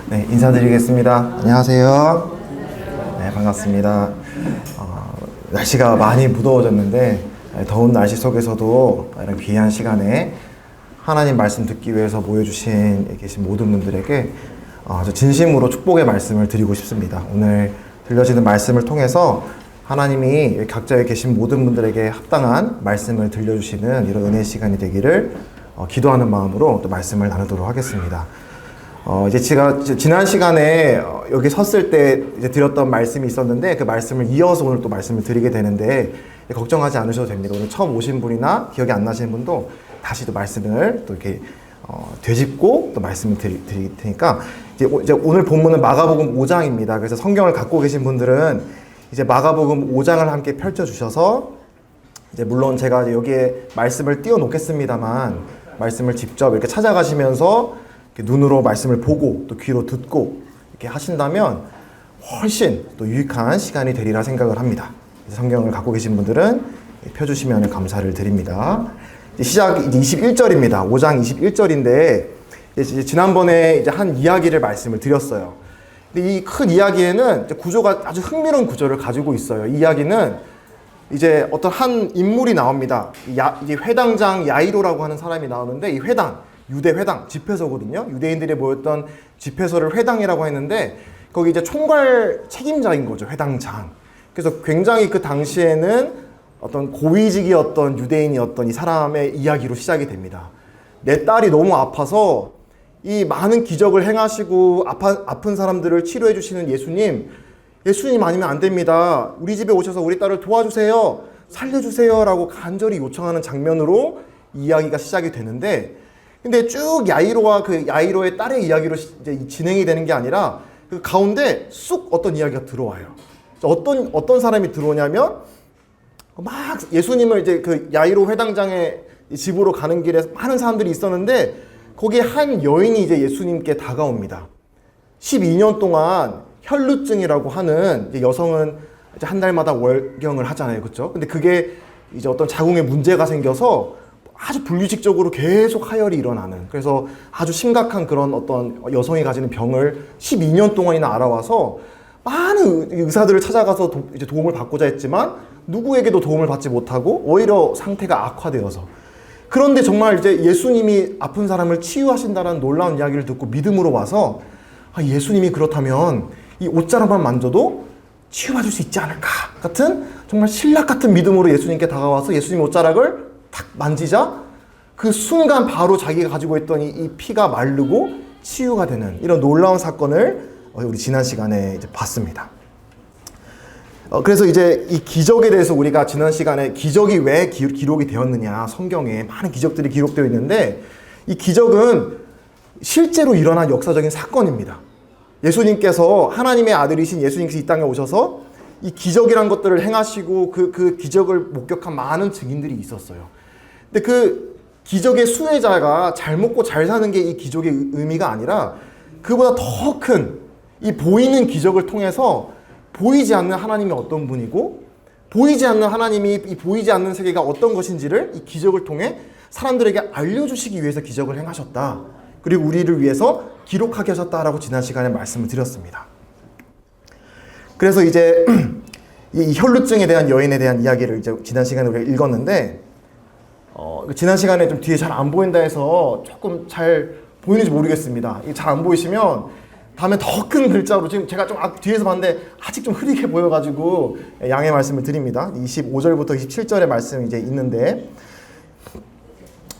네, 인사드리겠습니다. 안녕하세요. 네, 반갑습니다. 날씨가 많이 무더워졌는데 더운 날씨 속에서도 이런 귀한 시간에 하나님 말씀 듣기 위해서 모여주신 계신 모든 분들에게 아주 진심으로 축복의 말씀을 드리고 싶습니다. 오늘 들려지는 말씀을 통해서 하나님이 각자에 계신 모든 분들에게 합당한 말씀을 들려주시는 이런 은혜 시간이 되기를 기도하는 마음으로 또 말씀을 나누도록 하겠습니다. 이제 제가 지난 시간에 여기 섰을 때 이제 드렸던 말씀이 있었는데 그 말씀을 이어서 오늘 또 말씀을 드리게 되는데 걱정하지 않으셔도 됩니다. 오늘 처음 오신 분이나 기억이 안 나시는 분도 다시 또 말씀을 또 이렇게 되짚고 또 말씀을 드릴 테니까 이제 오늘 본문은 마가복음 5장입니다. 그래서 성경을 갖고 계신 분들은 이제 마가복음 5장을 함께 펼쳐주셔서 이제 물론 제가 이제 여기에 말씀을 띄워 놓겠습니다만 말씀을 직접 이렇게 찾아가시면서 이렇게 눈으로 말씀을 보고 또 귀로 듣고 이렇게 하신다면 훨씬 또 유익한 시간이 되리라 생각을 합니다. 성경을 갖고 계신 분들은 펴주시면 감사를 드립니다. 시작 이제 21절입니다. 5장 21절인데 이제 지난번에 이제 한 이야기를 말씀을 드렸어요. 근데 이 큰 이야기에는 구조가 아주 흥미로운 구조를 가지고 있어요. 이 이야기는 이제 어떤 한 인물이 나옵니다. 이제 회당장 야이로라고 하는 사람이 나오는데 이 회당, 유대 회당, 집회소거든요. 유대인들이 모였던 집회소를 회당이라고 했는데 거기 이제 총괄 책임자인 거죠. 회당장. 그래서 굉장히 그 당시에는 어떤 고위직이었던 유대인이었던 이 사람의 이야기로 시작이 됩니다. 내 딸이 너무 아파서 이 많은 기적을 행하시고 아픈 사람들을 치료해 주시는 예수님 아니면 안 됩니다. 우리 집에 오셔서 우리 딸을 도와주세요. 살려주세요. 라고 간절히 요청하는 장면으로 이야기가 시작이 되는데 근데 쭉 야이로와 그 야이로의 딸의 이야기로 이제 진행이 되는 게 아니라 그 가운데 쑥 어떤 이야기가 들어와요. 어떤 사람이 들어오냐면 막 예수님을 이제 그 야이로 회당장의 집으로 가는 길에 많은 사람들이 있었는데 거기에 한 여인이 이제 예수님께 다가옵니다. 12년 동안 혈루증이라고 하는 이제 여성은 이제 한 달마다 월경을 하잖아요. 그렇죠? 근데 그게 이제 어떤 자궁에 문제가 생겨서 아주 불규칙적으로 계속 하혈이 일어나는 그래서 아주 심각한 그런 어떤 여성이 가지는 병을 12년 동안이나 알아와서 많은 의사들을 찾아가서 이제 도움을 받고자 했지만 누구에게도 도움을 받지 못하고 오히려 상태가 악화되어서 그런데 정말 이제 예수님이 아픈 사람을 치유하신다는 놀라운 이야기를 듣고 믿음으로 와서 예수님이 그렇다면 이 옷자락만 만져도 치유받을 수 있지 않을까 같은 정말 신락 같은 믿음으로 예수님께 다가와서 예수님 옷자락을 탁 만지자 그 순간 바로 자기가 가지고 있던 이 피가 마르고 치유가 되는 이런 놀라운 사건을 우리 지난 시간에 이제 봤습니다. 그래서 이제 이 기적에 대해서 우리가 지난 시간에 기적이 왜 기록이 되었느냐 성경에 많은 기적들이 기록되어 있는데 이 기적은 실제로 일어난 역사적인 사건입니다. 예수님께서 하나님의 아들이신 예수님께서 이 땅에 오셔서 이 기적이란 것들을 행하시고 그 기적을 목격한 많은 증인들이 있었어요. 근데 그 기적의 수혜자가 잘 먹고 잘 사는 게 이 기적의 의미가 아니라 그보다 더 큰 이 보이는 기적을 통해서 보이지 않는 하나님이 어떤 분이고 보이지 않는 하나님이 이 보이지 않는 세계가 어떤 것인지를 이 기적을 통해 사람들에게 알려주시기 위해서 기적을 행하셨다. 그리고 우리를 위해서 기록하게 하셨다라고 지난 시간에 말씀을 드렸습니다. 그래서 이제 이 혈루증에 대한 여인에 대한 이야기를 이제 지난 시간에 우리가 읽었는데 지난 시간에 좀 뒤에 잘 안 보인다 해서 조금 잘 보이는지 모르겠습니다. 잘 안 보이시면 다음에 더 큰 글자로 지금 제가 좀 뒤에서 봤는데 아직 좀 흐리게 보여가지고 양해 말씀을 드립니다. 25절부터 27절의 말씀이 이제 있는데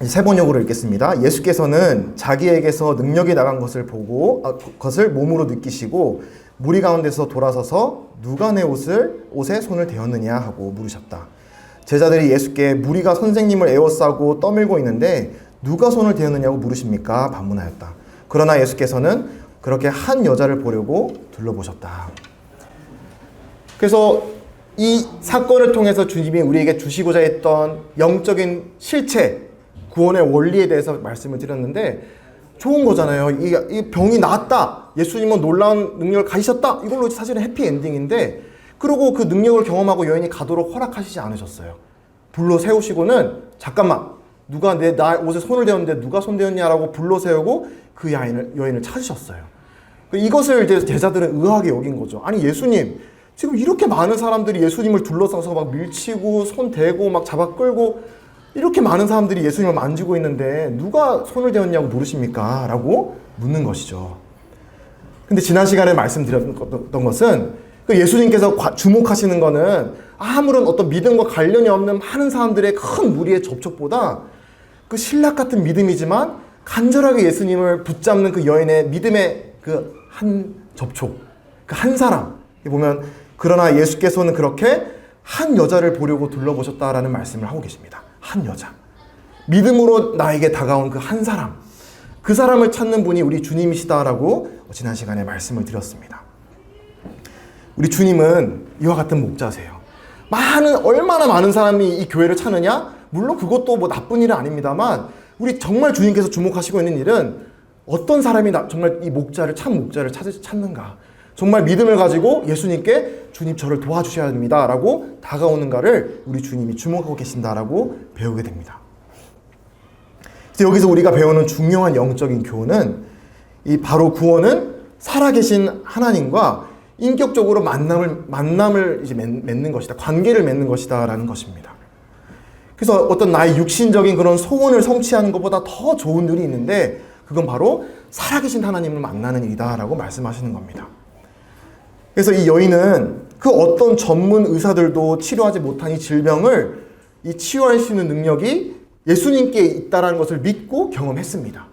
세 번역으로 읽겠습니다. 예수께서는 자기에게서 능력이 나간 것을 보고 것을 몸으로 느끼시고 무리 가운데서 돌아서서 누가 내 옷에 손을 대었느냐 하고 물으셨다. 제자들이 예수께 무리가 선생님을 에워싸고 떠밀고 있는데 누가 손을 대었느냐고 물으십니까? 반문하였다. 그러나 예수께서는 그렇게 한 여자를 보려고 둘러보셨다. 그래서 이 사건을 통해서 주님이 우리에게 주시고자 했던 영적인 실체, 구원의 원리에 대해서 말씀을 드렸는데 좋은 거잖아요. 이 병이 나았다. 예수님은 놀라운 능력을 가지셨다. 이걸로 사실은 해피엔딩인데 그리고 그 능력을 경험하고 여인이 가도록 허락하시지 않으셨어요. 불러 세우시고는 잠깐만 누가 나 옷에 손을 대었는데 누가 손 대었냐라고 불러 세우고 그 여인을 찾으셨어요. 이것을 이제 제자들은 의아하게 여긴 거죠. 아니 예수님, 지금 이렇게 많은 사람들이 예수님을 둘러싸서 막 밀치고 손 대고 막 잡아 끌고 이렇게 많은 사람들이 예수님을 만지고 있는데 누가 손을 대었냐고 물으십니까? 라고 묻는 것이죠. 근데 지난 시간에 말씀드렸던 것은 그 예수님께서 주목하시는 거는 아무런 어떤 믿음과 관련이 없는 많은 사람들의 큰 무리의 접촉보다 그 신락 같은 믿음이지만 간절하게 예수님을 붙잡는 그 여인의 믿음의 그 한 접촉, 그 한 사람 보면 그러나 예수께서는 그렇게 한 여자를 보려고 둘러보셨다라는 말씀을 하고 계십니다. 한 여자. 믿음으로 나에게 다가온 그 한 사람. 그 사람을 찾는 분이 우리 주님이시다라고 지난 시간에 말씀을 드렸습니다. 우리 주님은 이와 같은 목자세요. 얼마나 많은 사람이 이 교회를 찾느냐? 물론 그것도 뭐 나쁜 일은 아닙니다만 우리 정말 주님께서 주목하시고 있는 일은 어떤 사람이 정말 이 참 목자를 찾는가? 정말 믿음을 가지고 예수님께 주님 저를 도와주셔야 됩니다 라고 다가오는가를 우리 주님이 주목하고 계신다라고 배우게 됩니다. 그래서 여기서 우리가 배우는 중요한 영적인 교훈은 이 바로 구원은 살아계신 하나님과 인격적으로 만남을 이제 맺는 것이다. 관계를 맺는 것이다 라는 것입니다. 그래서 어떤 나의 육신적인 그런 소원을 성취하는 것보다 더 좋은 일이 있는데 그건 바로 살아계신 하나님을 만나는 일이다 라고 말씀하시는 겁니다. 그래서 이 여인은 그 어떤 전문 의사들도 치료하지 못한 이 질병을 치유할 수 있는 능력이 예수님께 있다는 것을 믿고 경험했습니다.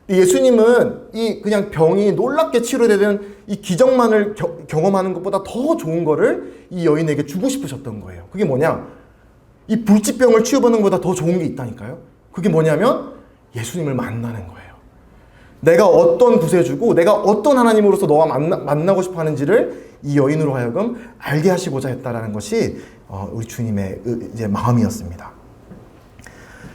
예수님은 그냥 병이 놀랍게 치료되는 이 기적만을 경험하는 것보다 더 좋은 거를 이 여인에게 주고 싶으셨던 거예요. 그게 뭐냐? 이 불치병을 치유받는 것보다 더 좋은 게 있다니까요. 그게 뭐냐면 예수님을 만나는 거예요. 내가 어떤 구세주고 내가 어떤 하나님으로서 너와 만나고 싶어 하는지를 이 여인으로 하여금 알게 하시고자 했다라는 것이 우리 주님의 이제 마음이었습니다.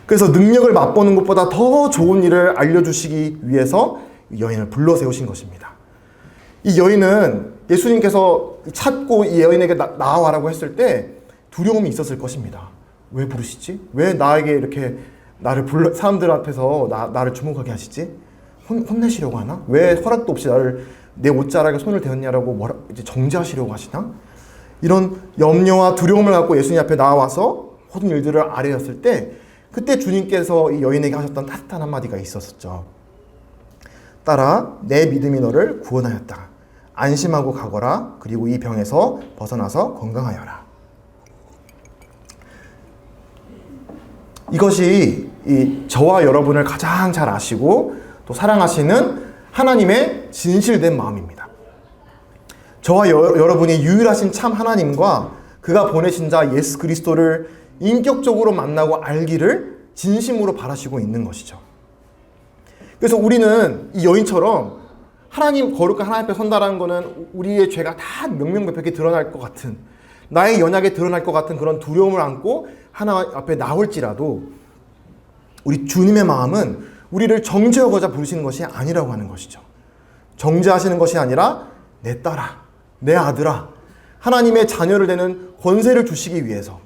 그래서 능력을 맛보는 것보다 더 좋은 일을 알려주시기 위해서 여인을 불러 세우신 것입니다. 이 여인은 예수님께서 찾고 이 여인에게 나와라고 했을 때 두려움이 있었을 것입니다. 왜 부르시지? 왜 나에게 이렇게 사람들 앞에서 나를 주목하게 하시지? 혼내시려고 하나? 왜 허락도 없이 내 옷자락에 손을 대었냐라고 이제 정죄하시려고 하시나? 이런 염려와 두려움을 갖고 예수님 앞에 나와서 모든 일들을 아뢰었을 때 그때 주님께서 이 여인에게 하셨던 따뜻한 한마디가 있었죠. 딸아, 내 믿음이 너를 구원하였다. 안심하고 가거라. 그리고 이 병에서 벗어나서 건강하여라. 이것이 저와 여러분을 가장 잘 아시고 또 사랑하시는 하나님의 진실된 마음입니다. 저와 여러분이 유일하신 참 하나님과 그가 보내신 자 예수 그리스도를 인격적으로 만나고 알기를 진심으로 바라시고 있는 것이죠. 그래서 우리는 이 여인처럼 거룩한 하나님 앞에 선다라는 것은 우리의 죄가 다 명명백백히 드러날 것 같은, 나의 연약에 드러날 것 같은 그런 두려움을 안고 하나님 앞에 나올지라도 우리 주님의 마음은 우리를 정죄하고자 부르시는 것이 아니라고 하는 것이죠. 정죄하시는 것이 아니라 내 딸아, 내 아들아, 하나님의 자녀를 되는 권세를 주시기 위해서.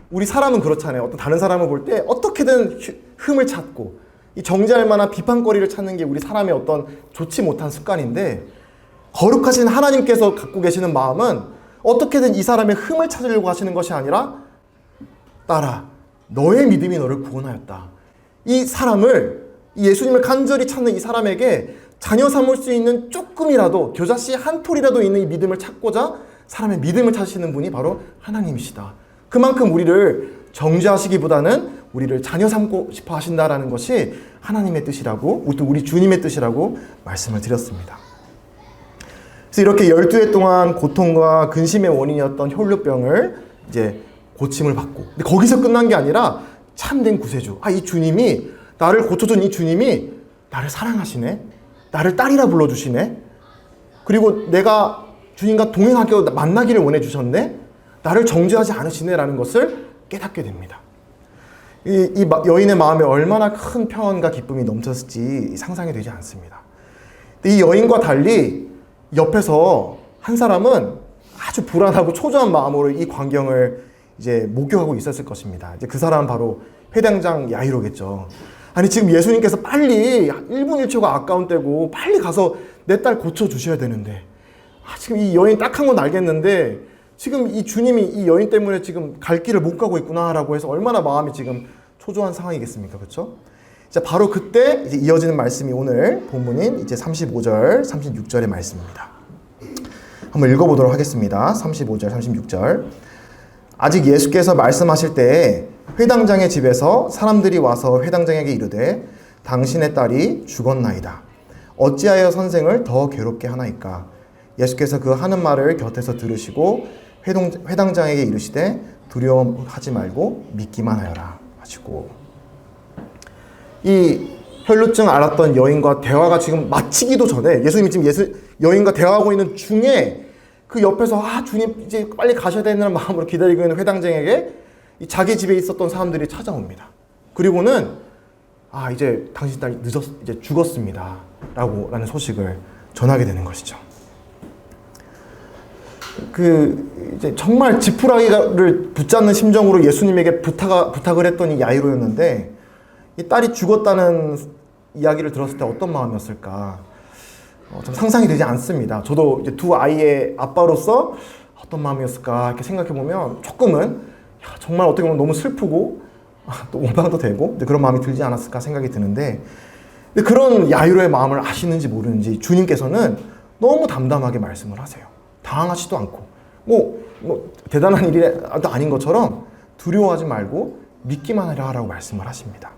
우리 사람은 그렇잖아요. 어떤 다른 사람을 볼 때 어떻게든 흠을 찾고 이 정죄할 만한 비판거리를 찾는 게 우리 사람의 어떤 좋지 못한 습관인데, 거룩하신 하나님께서 갖고 계시는 마음은 어떻게든 이 사람의 흠을 찾으려고 하시는 것이 아니라 딸아, 너의 믿음이 너를 구원하였다. 이 사람을, 이 예수님을 간절히 찾는 이 사람에게 자녀 삼을 수 있는 조금이라도, 겨자씨 한 톨이라도 있는 이 믿음을 찾고자 사람의 믿음을 찾으시는 분이 바로 하나님이시다. 그만큼 우리를 정죄하시기보다는 우리를 자녀 삼고 싶어 하신다라는 것이 하나님의 뜻이라고, 또 우리 주님의 뜻이라고 말씀을 드렸습니다. 그래서 이렇게 12해 동안 고통과 근심의 원인이었던 혈루병을 이제 고침을 받고, 근데 거기서 끝난 게 아니라 참된 구세주, 이 주님이, 나를 고쳐준 이 주님이 나를 사랑하시네, 나를 딸이라 불러주시네, 그리고 내가 주님과 동행하게 만나기를 원해주셨네, 나를 정죄하지 않으시네라는 것을 깨닫게 됩니다. 이 여인의 마음에 얼마나 큰 평안과 기쁨이 넘쳤을지 상상이 되지 않습니다. 이 여인과 달리 옆에서 한 사람은 아주 불안하고 초조한 마음으로 이 광경을 이제 목격하고 있었을 것입니다. 이제 그 사람은 바로 회당장 야이로겠죠. 아니 지금 예수님께서 빨리 1분 1초가 아까운 때고 빨리 가서 내 딸 고쳐주셔야 되는데, 지금 이 여인 딱한 건 알겠는데 지금 이 주님이 이 여인 때문에 지금 갈 길을 못 가고 있구나라고 해서 얼마나 마음이 지금 초조한 상황이겠습니까? 그렇죠? 자, 바로 그때 이제 이어지는 말씀이 오늘 본문인 이제 35절, 36절의 말씀입니다. 한번 읽어보도록 하겠습니다. 35절, 36절. 아직 예수께서 말씀하실 때에 회당장의 집에서 사람들이 와서 회당장에게 이르되 당신의 딸이 죽었나이다. 어찌하여 선생을 더 괴롭게 하나이까? 예수께서 그 하는 말을 곁에서 들으시고 회당장에게 이르시되 두려워하지 말고 믿기만 하여라 하시고, 이 혈루증 앓았던 여인과 대화가 지금 마치기도 전에 예수님이 지금 여인과 대화하고 있는 중에 그 옆에서 주님 이제 빨리 가셔야 되는 마음으로 기다리고 있는 회당장에게 자기 집에 있었던 사람들이 찾아옵니다. 그리고는 이제 당신 딸이 이제 죽었습니다 라는 소식을 전하게 되는 것이죠. 이제 정말 지푸라기를 붙잡는 심정으로 예수님에게 부탁을 했던 이 야이로였는데, 이 딸이 죽었다는 이야기를 들었을 때 어떤 마음이었을까? 좀 상상이 되지 않습니다. 저도 이제 두 아이의 아빠로서 어떤 마음이었을까 이렇게 생각해 보면 조금은 정말 어떻게 보면 너무 슬프고 또 원망도 되고 그런 마음이 들지 않았을까 생각이 드는데, 근데 그런 야이로의 마음을 아시는지 모르는지 주님께서는 너무 담담하게 말씀을 하세요. 당황하지도 않고 뭐 대단한 일이 아닌 것처럼 두려워하지 말고 믿기만 하라고 말씀을 하십니다.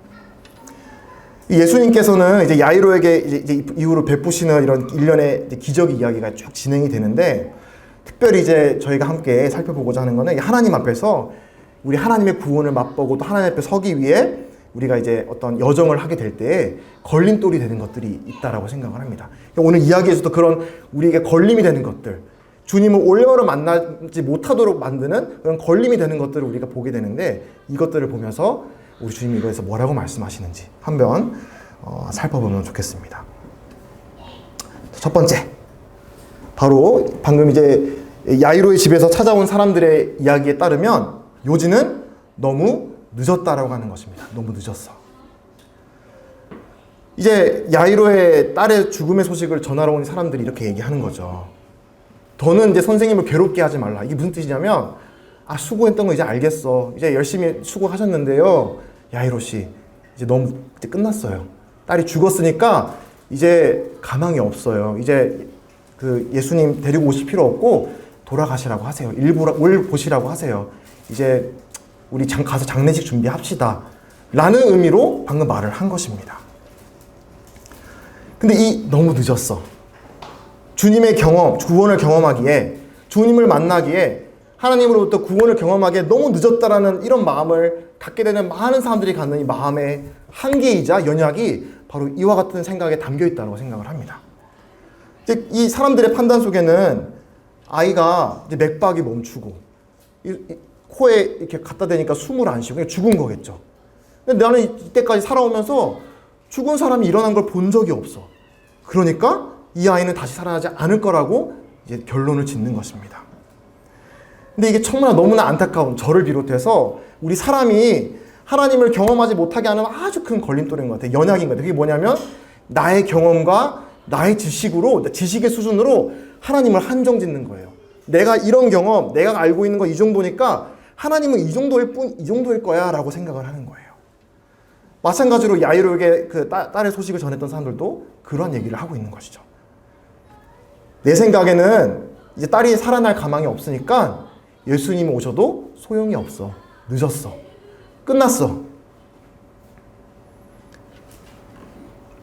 예수님께서는 이제 야이로에게 이제 이후로 베푸시는 이런 일련의 기적의 이야기가 쭉 진행이 되는데, 특별히 이제 저희가 함께 살펴보고자 하는 것은 하나님 앞에서 우리 하나님의 구원을 맛보고 또 하나님 앞에 서기 위해 우리가 이제 어떤 여정을 하게 될 때에 걸림돌이 되는 것들이 있다라고 생각을 합니다. 오늘 이야기에서도 그런 우리에게 걸림이 되는 것들, 주님을 올바로 만나지 못하도록 만드는 그런 걸림이 되는 것들을 우리가 보게 되는데, 이것들을 보면서 우리 주님이 이거에서 뭐라고 말씀하시는지 한번 살펴보면 좋겠습니다. 첫 번째, 바로 방금 이제 야이로의 집에서 찾아온 사람들의 이야기에 따르면 요지는 너무 늦었다라고 하는 것입니다. 너무 늦었어. 이제 야이로의 딸의 죽음의 소식을 전하러 온 사람들이 이렇게 얘기하는 거죠. 더는 이제 선생님을 괴롭게 하지 말라. 이게 무슨 뜻이냐면, 수고했던 거 이제 알겠어. 이제 열심히 수고하셨는데요, 야이로 씨, 이제 너무 이제 끝났어요. 딸이 죽었으니까 이제 가망이 없어요. 이제 그 예수님 데리고 오실 필요 없고 돌아가시라고 하세요. 올 보시라고 하세요. 이제 우리 가서 장례식 준비합시다 라는 의미로 방금 말을 한 것입니다. 근데 너무 늦었어. 주님의 구원을 경험하기에, 주님을 만나기에, 하나님으로부터 구원을 경험하기에 너무 늦었다라는 이런 마음을 갖게 되는 많은 사람들이 갖는 이 마음의 한계이자 연약이 바로 이와 같은 생각에 담겨 있다고 생각을 합니다. 이제 이 사람들의 판단 속에는 아이가 이제 맥박이 멈추고 코에 이렇게 갖다 대니까 숨을 안 쉬고 죽은 거겠죠. 근데 나는 이때까지 살아오면서 죽은 사람이 일어난 걸 본 적이 없어. 그러니까 이 아이는 다시 살아나지 않을 거라고 이제 결론을 짓는 것입니다. 근데 이게 정말 너무나 안타까운 저를 비롯해서 우리 사람이 하나님을 경험하지 못하게 하는 아주 큰 걸림돌인 것 같아요. 연약인 것 같아요. 그게 뭐냐면 나의 경험과 나의 지식의 수준으로 하나님을 한정 짓는 거예요. 내가 이런 경험, 내가 알고 있는 거 이 정도니까 하나님은 이 정도일 거야 라고 생각을 하는 거예요. 마찬가지로 야이로에게 그 딸의 소식을 전했던 사람들도 그런 얘기를 하고 있는 것이죠. 내 생각에는 이제 딸이 살아날 가망이 없으니까 예수님이 오셔도 소용이 없어. 늦었어. 끝났어.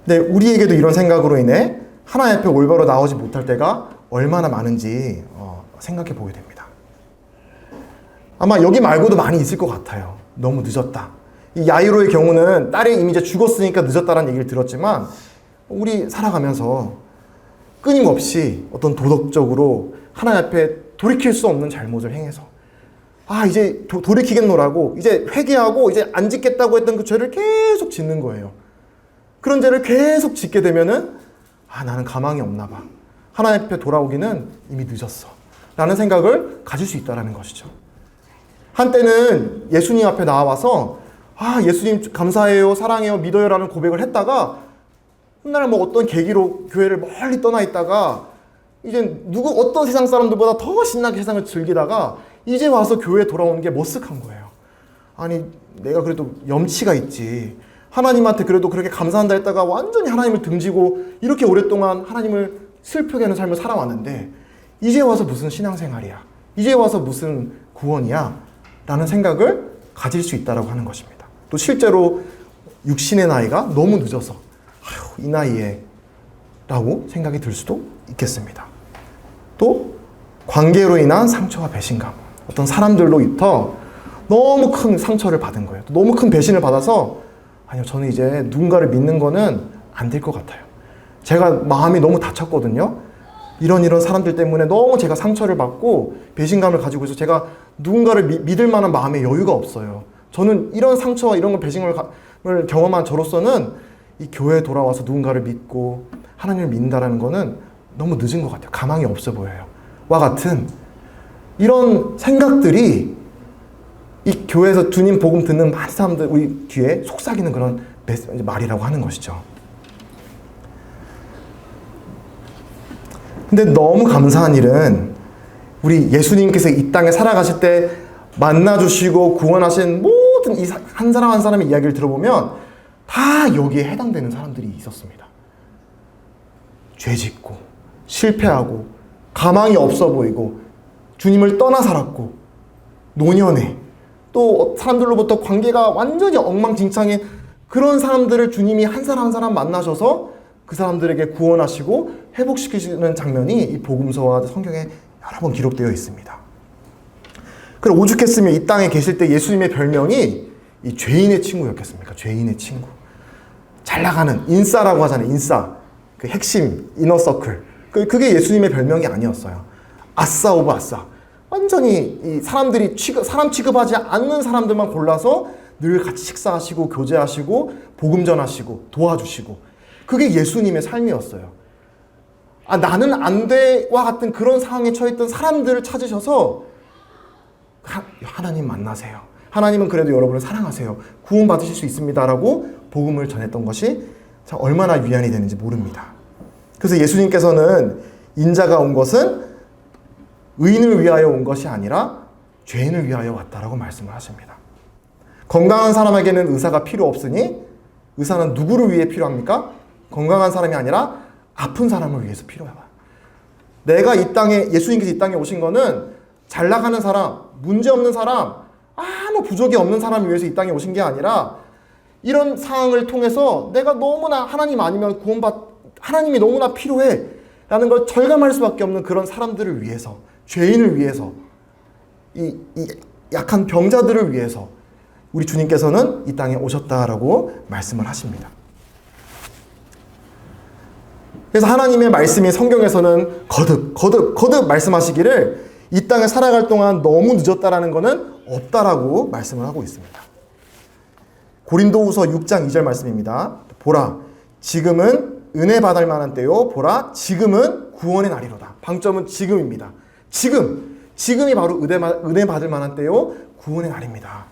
네, 우리에게도 이런 생각으로 인해 하나님 앞에 올바로 나오지 못할 때가 얼마나 많은지 생각해 보게 됩니다. 아마 여기 말고도 많이 있을 것 같아요. 너무 늦었다. 이 야이로의 경우는 딸이 이미 이제 죽었으니까 늦었다라는 얘기를 들었지만, 우리 살아가면서 끊임없이 어떤 도덕적으로 하나님 앞에 돌이킬 수 없는 잘못을 행해서 이제 돌이키겠노라고 이제 회개하고 이제 안 짓겠다고 했던 그 죄를 계속 짓는 거예요. 그런 죄를 계속 짓게 되면은 나는 가망이 없나 봐. 하나님 앞에 돌아오기는 이미 늦었어 라는 생각을 가질 수 있다는 것이죠. 한때는 예수님 앞에 나와서 예수님 감사해요, 사랑해요, 믿어요 라는 고백을 했다가 훗날 뭐 어떤 계기로 교회를 멀리 떠나 있다가 이제 어떤 세상 사람들보다 더 신나게 세상을 즐기다가 이제 와서 교회에 돌아오는 게 머쓱한 거예요. 아니 내가 그래도 염치가 있지. 하나님한테 그래도 그렇게 감사한다 했다가 완전히 하나님을 등지고 이렇게 오랫동안 하나님을 슬프게 하는 삶을 살아왔는데 이제 와서 무슨 신앙생활이야. 이제 와서 무슨 구원이야. 라는 생각을 가질 수 있다고 하는 것입니다. 또 실제로 육신의 나이가 너무 늦어서 이 나이에 라고 생각이 들 수도 있겠습니다. 또 관계로 인한 상처와 배신감. 어떤 사람들로부터 너무 큰 상처를 받은 거예요. 너무 큰 배신을 받아서 아니요, 저는 이제 누군가를 믿는 거는 안 될 것 같아요. 제가 마음이 너무 다쳤거든요. 이런 사람들 때문에 너무 제가 상처를 받고 배신감을 가지고 있어서 제가 누군가를 믿을 만한 마음의 여유가 없어요. 저는 이런 상처와 이런 배신감을 경험한 저로서는 이 교회에 돌아와서 누군가를 믿고 하나님을 믿는다는 거는 너무 늦은 것 같아요. 가망이 없어 보여요. 와 같은 이런 생각들이 이 교회에서 주님 복음 듣는 많은 사람들 우리 뒤에 속삭이는 그런 말이라고 하는 것이죠. 근데 너무 감사한 일은 우리 예수님께서 이 땅에 살아가실 때 만나주시고 구원하신 모든 이 한 사람 한 사람의 이야기를 들어보면 다 여기에 해당되는 사람들이 있었습니다. 죄짓고 실패하고 가망이 없어 보이고 주님을 떠나 살았고 노년에 또 사람들로부터 관계가 완전히 엉망진창인 그런 사람들을 주님이 한 사람 한 사람 만나셔서 그 사람들에게 구원하시고 회복시키시는 장면이 이 복음서와 성경에 여러 번 기록되어 있습니다. 그럼 오죽했으면 이 땅에 계실 때 예수님의 별명이 이 죄인의 친구였겠습니까? 죄인의 친구. 잘 나가는 인싸라고 하잖아요. 인싸. 그 핵심, 이너서클. 그게 예수님의 별명이 아니었어요. 아싸 오브 아싸. 완전히 이 사람들이 사람 취급하지 않는 사람들만 골라서 늘 같이 식사하시고 교제하시고 복음 전하시고 도와주시고 그게 예수님의 삶이었어요. 나는 안 돼와 같은 그런 상황에 처했던 사람들을 찾으셔서 하나님 만나세요. 하나님은 그래도 여러분을 사랑하세요. 구원 받으실 수 있습니다라고 복음을 전했던 것이 참 얼마나 위안이 되는지 모릅니다. 그래서 예수님께서는 인자가 온 것은 의인을 위하여 온 것이 아니라 죄인을 위하여 왔다라고 말씀을 하십니다. 건강한 사람에게는 의사가 필요 없으니 의사는 누구를 위해 필요합니까? 건강한 사람이 아니라 아픈 사람을 위해서 필요하다. 내가 이 땅에 예수님께서 이 땅에 오신 거는 잘 나가는 사람, 문제 없는 사람, 아무 부족이 없는 사람을 위해서 이 땅에 오신 게 아니라 이런 상황을 통해서 내가 너무나 하나님 아니면 하나님이 너무나 필요해 라는 걸 절감할 수밖에 없는 그런 사람들을 위해서 죄인을 위해서 이 약한 병자들을 위해서 우리 주님께서는 이 땅에 오셨다라고 말씀을 하십니다. 그래서 하나님의 말씀이 성경에서는 거듭 말씀하시기를 이 땅에 살아갈 동안 너무 늦었다라는 것은 없다라고 말씀을 하고 있습니다. 고린도후서 6장 2절 말씀입니다. 보라, 지금은 은혜 받을 만한 때요. 보라, 지금은 구원의 날이로다. 방점은 지금입니다. 지금이 바로 은혜 받을 만한 때요. 구원의 날입니다.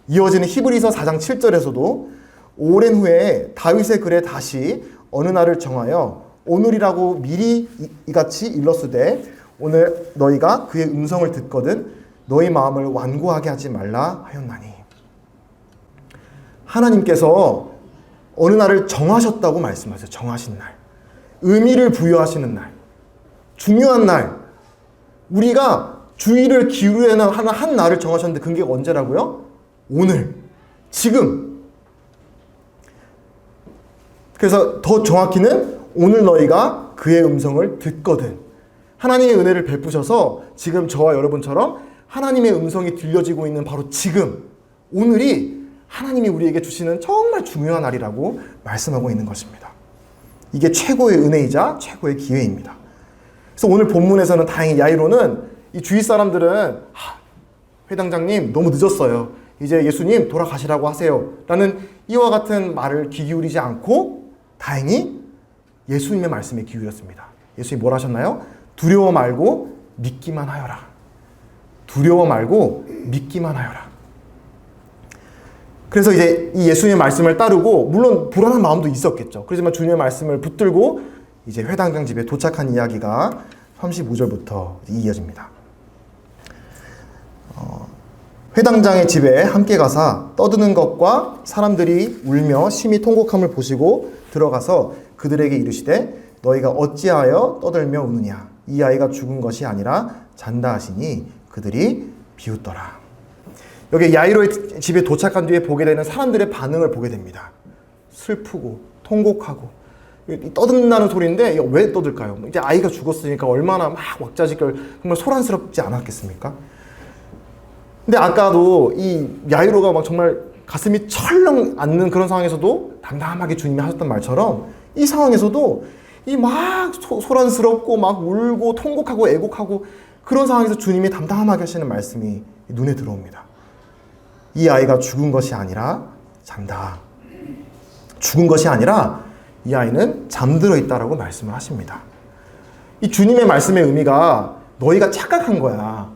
이어지는 히브리서 4장 7절에서도 오랜 후에 다윗의 글에 다시 어느 날을 정하여 오늘이라고 미리 이같이 일렀으되 오늘 너희가 그의 음성을 듣거든 너희 마음을 완고하게 하지 말라 하였나니. 하나님께서 어느 날을 정하셨다고 말씀하세요. 정하신 날. 의미를 부여하시는 날. 중요한 날. 우리가 주의를 기울여야 하는 한 날을 정하셨는데 그게 언제라고요? 오늘. 지금. 그래서 더 정확히는 오늘 너희가 그의 음성을 듣거든. 하나님의 은혜를 베푸셔서 지금 저와 여러분처럼 하나님의 음성이 들려지고 있는 바로 지금, 오늘이 하나님이 우리에게 주시는 정말 중요한 날이라고 말씀하고 있는 것입니다. 이게 최고의 은혜이자 최고의 기회입니다. 그래서 오늘 본문에서는 다행히 야이로는 이 주위 사람들은 회당장님 너무 늦었어요. 이제 예수님 돌아가시라고 하세요. 라는 이와 같은 말을 귀 기울이지 않고 다행히 예수님의 말씀에 기울였습니다. 예수님이 뭘 하셨나요? 두려워 말고 믿기만 하여라. 두려워 말고 믿기만 하여라. 그래서 이제 이 예수님의 말씀을 따르고, 물론 불안한 마음도 있었겠죠. 그렇지만 주님의 말씀을 붙들고 이제 회당장 집에 도착한 이야기가 35절부터 이어집니다. 회당장의 집에 함께 가사 떠드는 것과 사람들이 울며 심히 통곡함을 보시고 들어가서 그들에게 이르시되 너희가 어찌하여 떠들며 우느냐, 이 아이가 죽은 것이 아니라 잔다 하시니 그들이 비웃더라. 여기 야이로의 집에 도착한 뒤에 보게 되는 사람들의 반응을 보게 됩니다. 슬프고 통곡하고 떠든다는 소리인데 왜 떠들까요? 이제 아이가 죽었으니까 얼마나 막 왁자지껄 정말 소란스럽지 않았겠습니까? 근데 아까도 이 야이로가 막 정말 가슴이 철렁 앉는 그런 상황에서도 담담하게 주님이 하셨던 말처럼 이 상황에서도 이 막 소란스럽고 막 울고 통곡하고 애곡하고 그런 상황에서 주님이 담담하게 하시는 말씀이 눈에 들어옵니다. 이 아이가 죽은 것이 아니라 잔다. 죽은 것이 아니라 이 아이는 잠들어 있다라고 말씀을 하십니다. 이 주님의 말씀의 의미가 너희가 착각한 거야.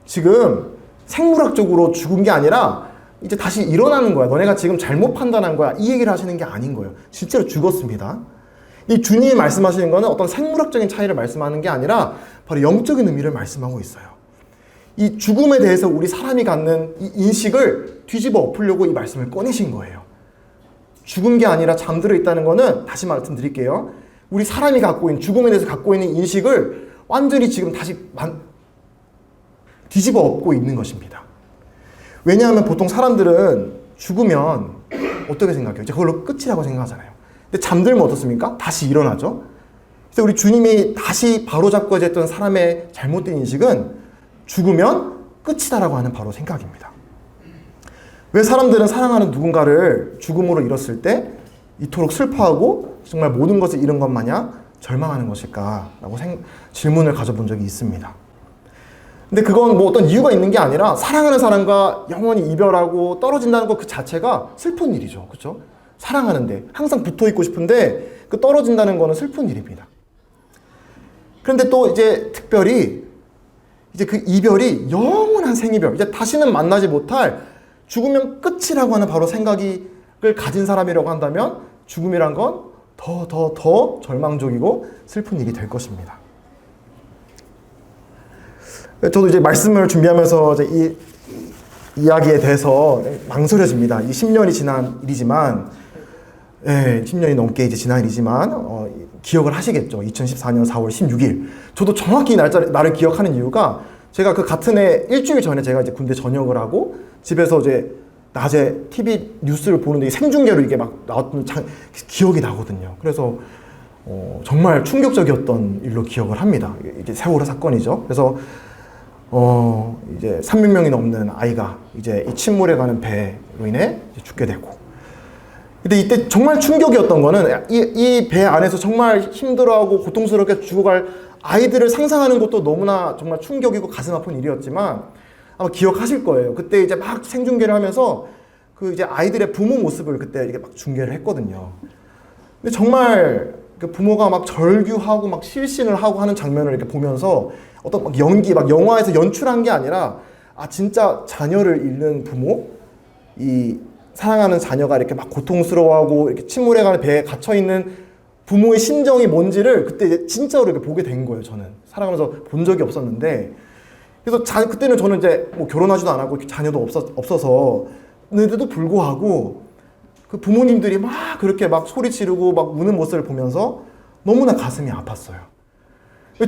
지금 생물학적으로 죽은 게 아니라 이제 다시 일어나는 거야. 너네가 지금 잘못 판단한 거야. 이 얘기를 하시는 게 아닌 거예요. 실제로 죽었습니다. 이 주님이 말씀하시는 거는 어떤 생물학적인 차이를 말씀하는 게 아니라 바로 영적인 의미를 말씀하고 있어요. 이 죽음에 대해서 우리 사람이 갖는 이 인식을 뒤집어 엎으려고 이 말씀을 꺼내신 거예요. 죽은 게 아니라 잠들어 있다는 거는, 다시 말씀드릴게요, 우리 사람이 갖고 있는, 죽음에 대해서 갖고 있는 인식을 완전히 지금 다시 뒤집어 엎고 있는 것입니다. 왜냐하면 보통 사람들은 죽으면 어떻게 생각해요? 이제 그걸로 끝이라고 생각하잖아요. 근데 잠들면 어떻습니까? 다시 일어나죠. 그래서 우리 주님이 다시 바로잡고자 했던 사람의 잘못된 인식은 죽으면 끝이다라고 하는 바로 생각입니다. 왜 사람들은 사랑하는 누군가를 죽음으로 잃었을 때 이토록 슬퍼하고 정말 모든 것을 잃은 것 마냥 절망하는 것일까라고 질문을 가져본 적이 있습니다. 근데 그건 뭐 어떤 이유가 있는 게 아니라 사랑하는 사람과 영원히 이별하고 떨어진다는 것 그 자체가 슬픈 일이죠. 그렇죠? 사랑하는데 항상 붙어 있고 싶은데 그 떨어진다는 거는 슬픈 일입니다. 그런데 또 이제 특별히 이제 그 이별이 영원한 생이별, 이제 다시는 만나지 못할 죽으면 끝이라고 하는 바로 생각을 가진 사람이라고 한다면 죽음이란 건 더 절망적이고 슬픈 일이 될 것입니다. 저도 이제 말씀을 준비하면서 이제 이 이야기에 대해서 망설여집니다. 이 10년이 지난 일이지만, 10년이 넘게 이제 지난 일이지만, 기억을 하시겠죠. 2014년 4월 16일. 저도 정확히 날을 기억하는 이유가 제가 그 같은 해 일주일 전에 제가 이제 군대 전역을 하고 집에서 이제 낮에 TV 뉴스를 보는데 생중계로 이게 막 나왔던 기억이 나거든요. 그래서 정말 충격적이었던 일로 기억을 합니다. 이게 세월호 사건이죠. 그래서 이제 300명이 넘는 아이가 이제 이 침몰해 가는 배로 인해 죽게 되고. 근데 이때 정말 충격이었던 거는 이 배 안에서 정말 힘들어하고 고통스럽게 죽어갈 아이들을 상상하는 것도 너무나 정말 충격이고 가슴 아픈 일이었지만 아마 기억하실 거예요. 그때 이제 막 생중계를 하면서 그 이제 아이들의 부모 모습을 그때 이렇게 막 중계를 했거든요. 근데 정말 그 부모가 막 절규하고 막 실신을 하고 하는 장면을 이렇게 보면서 어떤 막 연기, 막 영화에서 연출한 게 아니라 진짜 자녀를 잃는 부모, 이 사랑하는 자녀가 이렇게 막 고통스러워하고 이렇게 침몰해가는 배에 갇혀있는 부모의 심정이 뭔지를 그때 이제 진짜로 이렇게 보게 된 거예요. 저는 살아가면서 본 적이 없었는데, 그래서 그때는 저는 이제 뭐 결혼하지도 않았고 자녀도 없어서는데도 불구하고 그 부모님들이 막 그렇게 막 소리 지르고 막 우는 모습을 보면서 너무나 가슴이 아팠어요.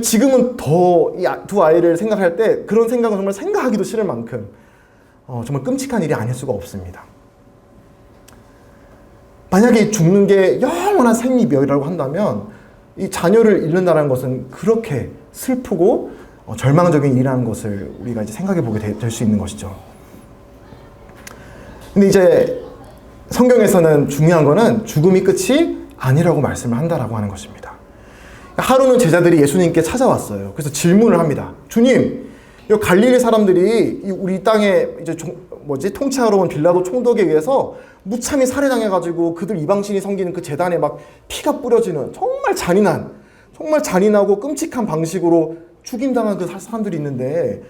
지금은 더 이 두 아이를 생각할 때 그런 생각은 정말 생각하기도 싫을 만큼 정말 끔찍한 일이 아닐 수가 없습니다. 만약에 죽는 게 영원한 생이별이라고 한다면 이 자녀를 잃는다는 것은 그렇게 슬프고 절망적인 일이라는 것을 우리가 이제 생각해 보게 될 수 있는 것이죠. 근데 이제 성경에서는 중요한 거는 죽음이 끝이 아니라고 말씀을 한다라고 하는 것입니다. 하루는 제자들이 예수님께 찾아왔어요. 그래서 질문을 합니다. 주님, 이 갈릴리 사람들이 우리 땅에 이제 통치하러 온 빌라도 총독에 의해서 무참히 살해당해가지고 그들 이방신이 섬기는 그 제단에 막 피가 뿌려지는 정말 잔인하고 끔찍한 방식으로 죽임당한 그 사람들이 있는데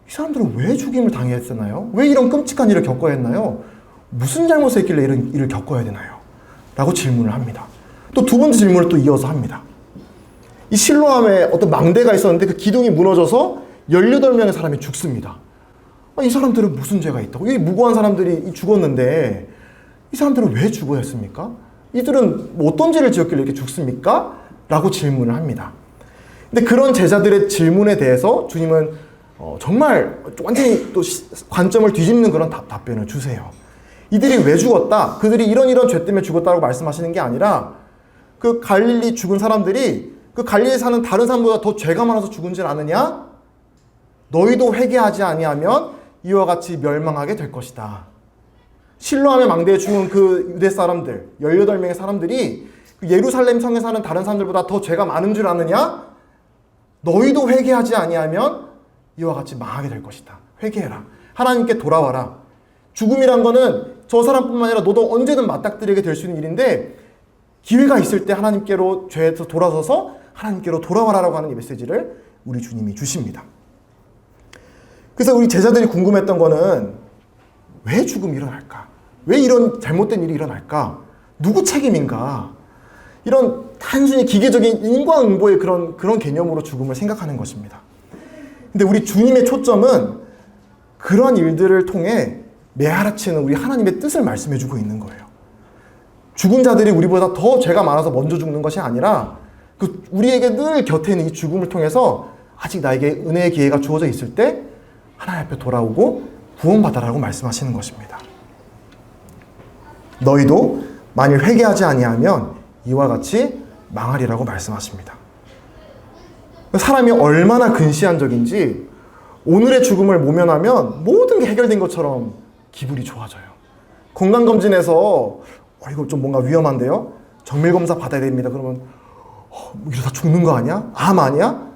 이 사람들은 왜 죽임을 당했었나요? 왜 이런 끔찍한 일을 겪어야 했나요? 무슨 잘못을 했길래 이런 일을 겪어야 되나요? 라고 질문을 합니다. 또 두 번째 질문을 또 이어서 합니다. 이 실로암에 어떤 망대가 있었는데 그 기둥이 무너져서 18명의 사람이 죽습니다. 이 사람들은 무슨 죄가 있다고? 이 무고한 사람들이 죽었는데 이 사람들은 왜 죽어야 했습니까? 이들은 뭐 어떤 죄를 지었길래 이렇게 죽습니까? 라고 질문을 합니다. 근데 그런 제자들의 질문에 대해서 주님은 정말 완전히 또 관점을 뒤집는 그런 답변을 주세요. 이들이 왜 죽었다? 그들이 이런 죄 때문에 죽었다고 말씀하시는 게 아니라 그 갈릴리 죽은 사람들이 그 갈릴리에 사는 다른 사람보다 더 죄가 많아서 죽은 줄 아느냐? 너희도 회개하지 아니하면 이와 같이 멸망하게 될 것이다. 실로암의 망대에 죽은 그 유대 사람들, 18명의 사람들이 예루살렘 성에 사는 다른 사람들보다 더 죄가 많은 줄 아느냐? 너희도 회개하지 아니하면 이와 같이 망하게 될 것이다. 회개해라. 하나님께 돌아와라. 죽음이란 거는 저 사람뿐만 아니라 너도 언제든 맞닥뜨리게 될 수 있는 일인데 기회가 있을 때 하나님께로 죄에서 돌아서서 하나님께로 돌아와라라고 하는 이 메시지를 우리 주님이 주십니다. 그래서 우리 제자들이 궁금했던 거는 왜 죽음이 일어날까? 왜 이런 잘못된 일이 일어날까? 누구 책임인가? 이런 단순히 기계적인 인과응보의 그런 개념으로 죽음을 생각하는 것입니다. 근데 우리 주님의 초점은 그런 일들을 통해 매하라치는 우리 하나님의 뜻을 말씀해주고 있는 거예요. 죽은 자들이 우리보다 더 죄가 많아서 먼저 죽는 것이 아니라 우리에게 늘 곁에 있는 이 죽음을 통해서 아직 나에게 은혜의 기회가 주어져 있을 때 하나님 앞에 돌아오고 구원받아라고 말씀하시는 것입니다. 너희도 만일 회개하지 아니하면 이와 같이 망하리라고 말씀하십니다. 사람이 얼마나 근시안적인지 오늘의 죽음을 모면하면 모든 게 해결된 것처럼 기분이 좋아져요. 건강검진에서 이거 좀 뭔가 위험한데요? 정밀검사 받아야 됩니다. 그러면 이러다 죽는 거 아니야? 암 아니야?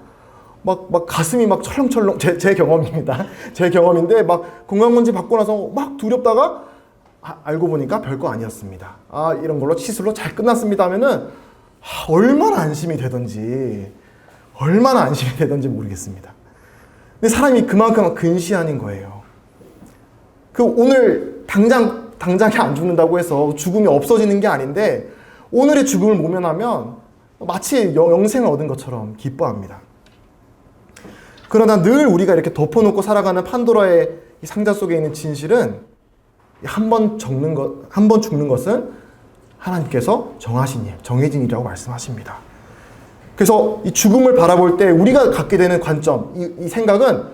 막 가슴이 막 철렁철렁, 제 경험입니다. 제 경험인데 막 건강검진 받고 나서 막 두렵다가 알고 보니까 별거 아니었습니다. 이런 걸로 시술로 잘 끝났습니다 하면은 얼마나 안심이 되던지 모르겠습니다. 근데 사람이 그만큼 근시안인 거예요. 오늘 당장에 안 죽는다고 해서 죽음이 없어지는 게 아닌데 오늘의 죽음을 모면하면 마치 영생을 얻은 것처럼 기뻐합니다. 그러나 늘 우리가 이렇게 덮어놓고 살아가는 판도라의 이 상자 속에 있는 진실은 한 번 죽는 것은 하나님께서 정하신 일, 정해진 일이라고 말씀하십니다. 그래서 이 죽음을 바라볼 때 우리가 갖게 되는 관점, 이 생각은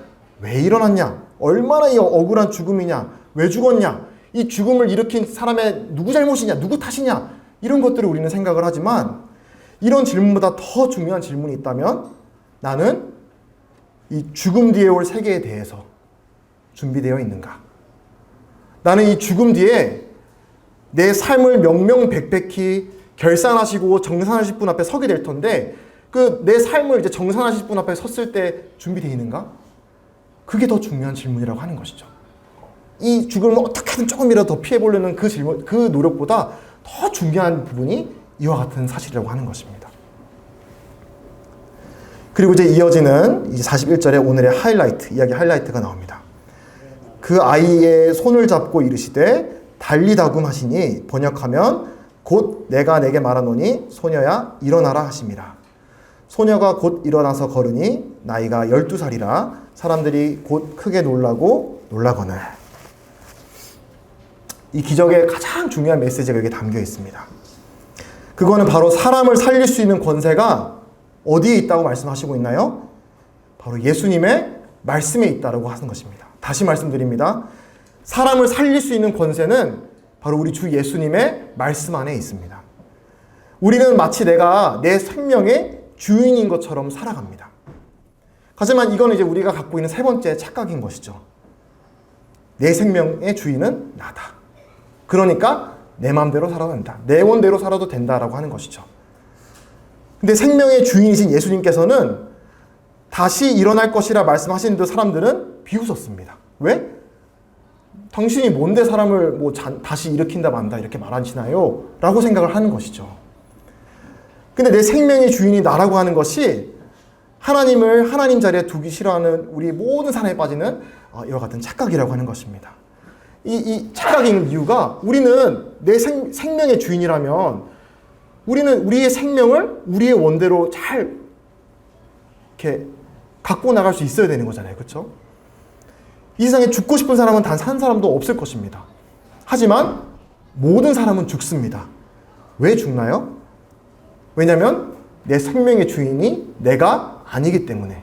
왜 일어났냐? 얼마나 이 억울한 죽음이냐? 왜 죽었냐? 이 죽음을 일으킨 사람의 누구 잘못이냐? 누구 탓이냐? 이런 것들을 우리는 생각을 하지만 이런 질문보다 더 중요한 질문이 있다면 나는 이 죽음 뒤에 올 세계에 대해서 준비되어 있는가? 나는 이 죽음 뒤에 내 삶을 명명백백히 결산하시고 정산하실 분 앞에 서게 될 텐데 내 삶을 이제 정산하실 분 앞에 섰을 때 준비되어 있는가? 그게 더 중요한 질문이라고 하는 것이죠. 이 죽음을 어떻게든 조금이라도 더 피해보려는 그 질문, 그 노력보다 더 중요한 부분이 이와 같은 사실이라고 하는 것입니다. 그리고 이제 이어지는 41절에 오늘의 이야기 하이라이트가 나옵니다. 그 아이의 손을 잡고 이르시되 달리다굼 하시니 번역하면 곧 내가 내게 말하노니 소녀야 일어나라 하심이라. 소녀가 곧 일어나서 걸으니 나이가 12살이라 사람들이 곧 크게 놀라거늘. 이 기적의 가장 중요한 메시지가 여기 담겨 있습니다. 그거는 바로 사람을 살릴 수 있는 권세가 어디에 있다고 말씀하시고 있나요? 바로 예수님의 말씀에 있다고 하는 것입니다. 다시 말씀드립니다. 사람을 살릴 수 있는 권세는 바로 우리 주 예수님의 말씀 안에 있습니다. 우리는 마치 내가 내 생명의 주인인 것처럼 살아갑니다. 하지만 이거는 이제 우리가 갖고 있는 세 번째 착각인 것이죠. 내 생명의 주인은 나다. 그러니까 내 마음대로 살아도 된다. 내 원대로 살아도 된다라고 하는 것이죠. 근데 생명의 주인이신 예수님께서는 다시 일어날 것이라 말씀하시는데 사람들은 비웃었습니다. 왜? 당신이 뭔데 사람을 다시 일으킨다 만다 이렇게 말하시나요? 라고 생각을 하는 것이죠. 근데 내 생명의 주인이 나라고 하는 것이 하나님을 하나님 자리에 두기 싫어하는 우리 모든 사람에 빠지는 이와 같은 착각이라고 하는 것입니다. 이 착각이 있는 이유가 우리는 내 생명의 주인이라면 우리는 우리의 생명을 우리의 원대로 잘 이렇게 갖고 나갈 수 있어야 되는 거잖아요. 그렇죠? 이 세상에 죽고 싶은 사람은 단 한 사람도 없을 것입니다. 하지만 모든 사람은 죽습니다. 왜 죽나요? 왜냐하면 내 생명의 주인이 내가 아니기 때문에.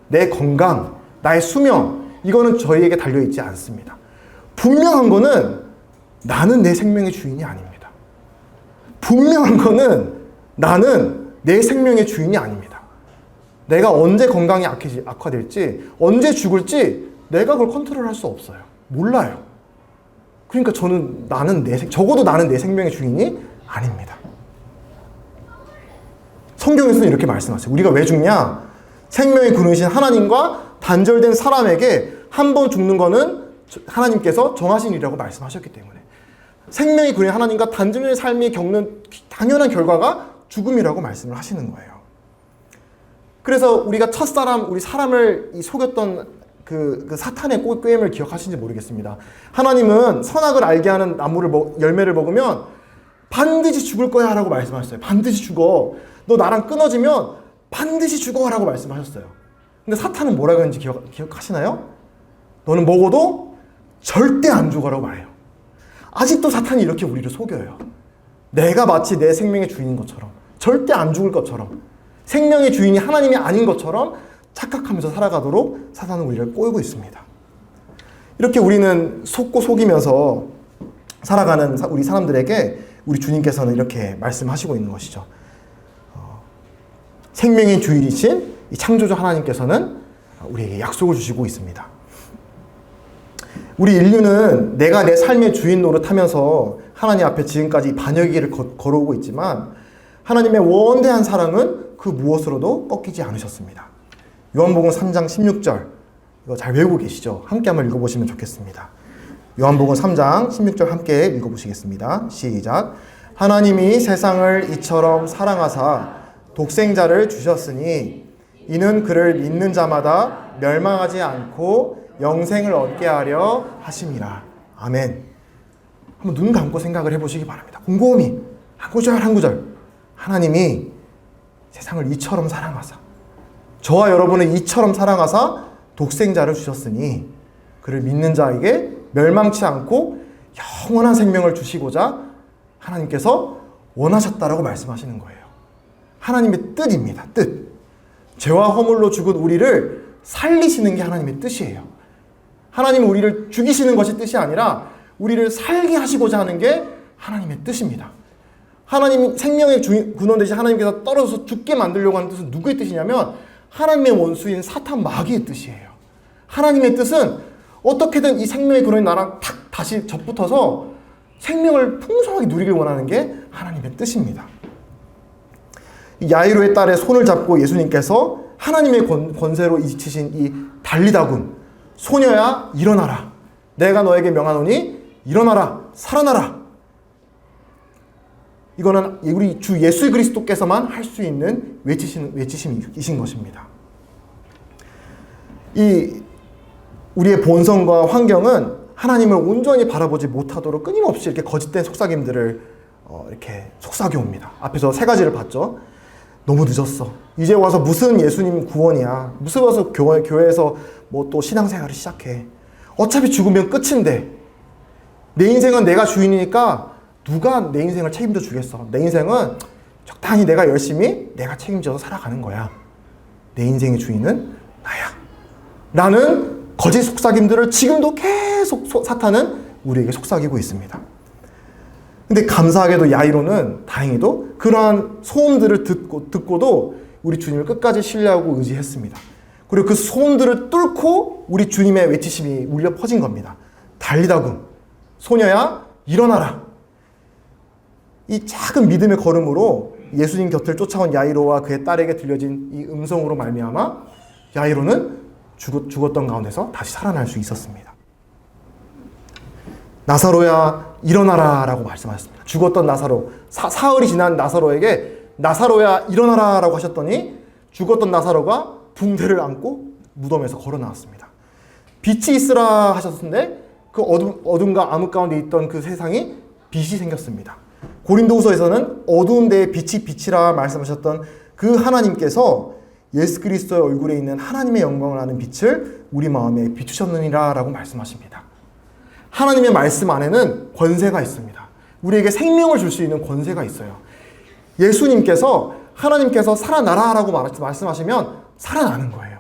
내 건강, 나의 수명, 이거는 저희에게 달려있지 않습니다. 분명한 거는 나는 내 생명의 주인이 아닙니다. 분명한 거는 나는 내 생명의 주인이 아닙니다. 내가 언제 건강이 악화될지, 언제 죽을지 내가 그걸 컨트롤할 수 없어요. 몰라요. 그러니까 적어도 나는 내 생명의 주인이 아닙니다. 성경에서는 이렇게 말씀하세요. 우리가 왜 죽냐? 생명의 근원이신 하나님과 단절된 사람에게 한 번 죽는 거는 하나님께서 정하신 일이라고 말씀하셨기 때문에 생명의 근원인 하나님과 단절된 삶이 겪는 당연한 결과가 죽음이라고 말씀을 하시는 거예요. 그래서 우리가 첫사람, 우리 사람을 속였던 그 사탄의 꾀임을 기억하시는지 모르겠습니다. 하나님은 선악을 알게 하는 열매를 먹으면 반드시 죽을 거야 라고 말씀하셨어요. 반드시 죽어. 너 나랑 끊어지면 반드시 죽어 라고 말씀하셨어요. 근데 사탄은 뭐라고 했는지 기억하시나요? 너는 먹어도 절대 안 죽어라고 말해요. 아직도 사탄이 이렇게 우리를 속여요. 내가 마치 내 생명의 주인인 것처럼, 절대 안 죽을 것처럼, 생명의 주인이 하나님이 아닌 것처럼 착각하면서 살아가도록 사탄은 우리를 꼬이고 있습니다. 이렇게 우리는 속고 속이면서 살아가는 우리 사람들에게 우리 주님께서는 이렇게 말씀하시고 있는 것이죠. 생명의 주인이신 이 창조주 하나님께서는 우리에게 약속을 주시고 있습니다. 우리 인류는 내가 내 삶의 주인 노릇하면서 하나님 앞에 지금까지 반역의 길을 걸어오고 있지만 하나님의 원대한 사랑은 그 무엇으로도 꺾이지 않으셨습니다. 요한복음 3장 16절 이거 잘 외우고 계시죠? 함께 한번 읽어보시면 좋겠습니다. 요한복음 3장 16절 함께 읽어보시겠습니다. 시작. 하나님이 세상을 이처럼 사랑하사 독생자를 주셨으니 이는 그를 믿는 자마다 멸망하지 않고 영생을 얻게 하려 하심이라. 아멘. 한번 눈 감고 생각을 해보시기 바랍니다. 곰곰이 한 구절 한 구절. 하나님이 세상을 이처럼 사랑하사 저와 여러분을 이처럼 사랑하사 독생자를 주셨으니 그를 믿는 자에게 멸망치 않고 영원한 생명을 주시고자 하나님께서 원하셨다라고 말씀하시는 거예요. 하나님의 뜻입니다. 뜻. 죄와 허물로 죽은 우리를 살리시는 게 하나님의 뜻이에요. 하나님은 우리를 죽이시는 것이 뜻이 아니라 우리를 살게 하시고자 하는 게 하나님의 뜻입니다. 하나님 생명의 근원 되신 하나님께서 떨어져서 죽게 만들려고 하는 뜻은 누구의 뜻이냐면 하나님의 원수인 사탄 마귀의 뜻이에요. 하나님의 뜻은 어떻게든 이 생명의 근원이 나랑 탁 다시 접붙어서 생명을 풍성하게 누리길 원하는 게 하나님의 뜻입니다. 야이로의 딸의 손을 잡고 예수님께서 하나님의 권세로 이치신 이 달리다굼 소녀야 일어나라 내가 너에게 명하노니 일어나라 살아나라. 이거는 우리 주 예수 그리스도께서만 할 수 있는 외치심이신 것입니다. 우리의 본성과 환경은 하나님을 온전히 바라보지 못하도록 끊임없이 이렇게 거짓된 속삭임들을 이렇게 속삭여 옵니다. 앞에서 세 가지를 봤죠. 너무 늦었어. 이제 와서 무슨 예수님 구원이야. 무슨 와서 교회에서 뭐 또 신앙생활을 시작해. 어차피 죽으면 끝인데 내 인생은 내가 주인이니까 누가 내 인생을 책임져 주겠어. 내 인생은 적당히 내가 열심히 내가 책임져서 살아가는 거야. 내 인생의 주인은 나야. 라는 거짓 속삭임들을 지금도 계속 사탄은 우리에게 속삭이고 있습니다. 근데 감사하게도 야이로는 다행히도 그러한 소음들을 듣고도 우리 주님을 끝까지 신뢰하고 의지했습니다. 그리고 그 소음들을 뚫고 우리 주님의 외치심이 울려 퍼진 겁니다. 달리다굼 소녀야 일어나라. 이 작은 믿음의 걸음으로 예수님 곁을 쫓아온 야이로와 그의 딸에게 들려진 이 음성으로 말미암아 야이로는 죽었던 가운데서 다시 살아날 수 있었습니다. 나사로야 일어나라 라고 말씀하셨습니다. 죽었던 나사로, 사흘이 지난 나사로에게 나사로야 일어나라 라고 하셨더니 죽었던 나사로가 붕대를 안고 무덤에서 걸어 나왔습니다. 빛이 있으라 하셨는데 그 어둠과 암흑 가운데 있던 그 세상이 빛이 생겼습니다. 고린도후서에서는 어두운 데에 빛이 빛이라 말씀하셨던 그 하나님께서 예수 그리스도의 얼굴에 있는 하나님의 영광을 아는 빛을 우리 마음에 비추셨느니라 라고 말씀하십니다. 하나님의 말씀 안에는 권세가 있습니다. 우리에게 생명을 줄 수 있는 권세가 있어요. 예수님께서 하나님께서 살아나라 라고 말씀하시면 살아나는 거예요.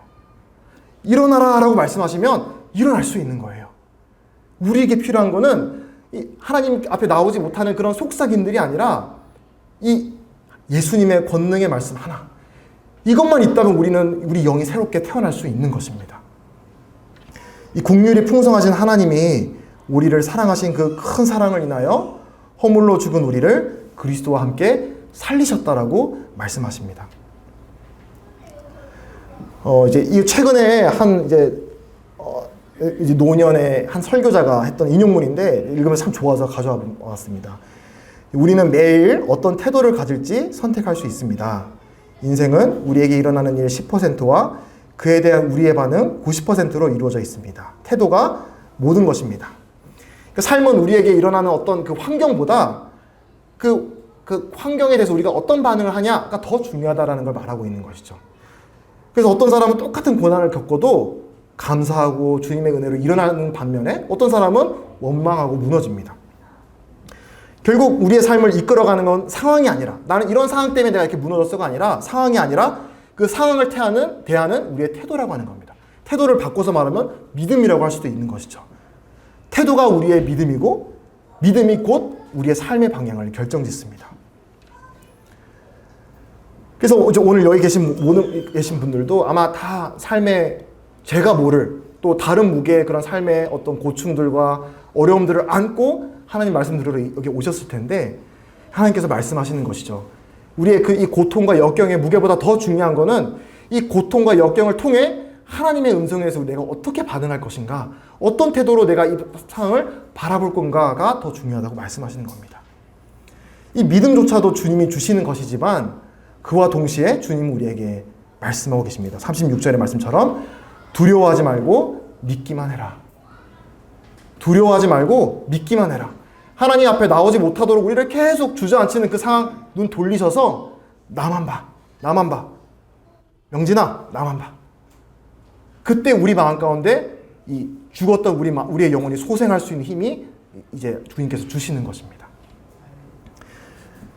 일어나라 라고 말씀하시면 일어날 수 있는 거예요. 우리에게 필요한 거는 하나님 앞에 나오지 못하는 그런 속삭임들이 아니라 이 예수님의 권능의 말씀 하나, 이것만 있다면 우리 영이 새롭게 태어날 수 있는 것입니다. 이 긍휼이 풍성하신 하나님이 우리를 사랑하신 그 큰 사랑을 인하여 허물로 죽은 우리를 그리스도와 함께 살리셨다라고 말씀하십니다. 이제 최근에 이제 노년의 한 설교자가 했던 인용문인데 읽으면 참 좋아서 가져와 왔습니다. 우리는 매일 어떤 태도를 가질지 선택할 수 있습니다. 인생은 우리에게 일어나는 일 10%와 그에 대한 우리의 반응 90%로 이루어져 있습니다. 태도가 모든 것입니다. 그러니까 삶은 우리에게 일어나는 어떤 그 환경보다 그 환경에 대해서 우리가 어떤 반응을 하냐가 더 중요하다는 걸 말하고 있는 것이죠. 그래서 어떤 사람은 똑같은 고난을 겪어도 감사하고 주님의 은혜로 일어나는 반면에 어떤 사람은 원망하고 무너집니다. 결국 우리의 삶을 이끌어가는 건 상황이 아니라, 나는 이런 상황 때문에 내가 이렇게 무너졌어가 아니라, 상황이 아니라 그 상황을 대하는 우리의 태도라고 하는 겁니다. 태도를 바꿔서 말하면 믿음이라고 할 수도 있는 것이죠. 태도가 우리의 믿음이고 믿음이 곧 우리의 삶의 방향을 결정짓습니다. 그래서 오늘 여기 계신 분들도 아마 다 삶의 제가 모를 또 다른 무게의 그런 삶의 어떤 고충들과 어려움들을 안고 하나님 말씀 들으러 여기 오셨을 텐데, 하나님께서 말씀하시는 것이죠. 우리의 이 고통과 역경의 무게보다 더 중요한 거는 이 고통과 역경을 통해 하나님의 음성에서 내가 어떻게 반응할 것인가, 어떤 태도로 내가 이 상황을 바라볼 건가가 더 중요하다고 말씀하시는 겁니다. 이 믿음조차도 주님이 주시는 것이지만 그와 동시에 주님은 우리에게 말씀하고 계십니다. 36절의 말씀처럼 두려워하지 말고 믿기만 해라. 두려워하지 말고 믿기만 해라. 하나님 앞에 나오지 못하도록 우리를 계속 주저앉히는 그 상황 눈 돌리셔서 나만 봐. 나만 봐. 명진아, 나만 봐. 그때 우리 마음 가운데 이 죽었던 우리의 영혼이 소생할 수 있는 힘이 이제 주님께서 주시는 것입니다.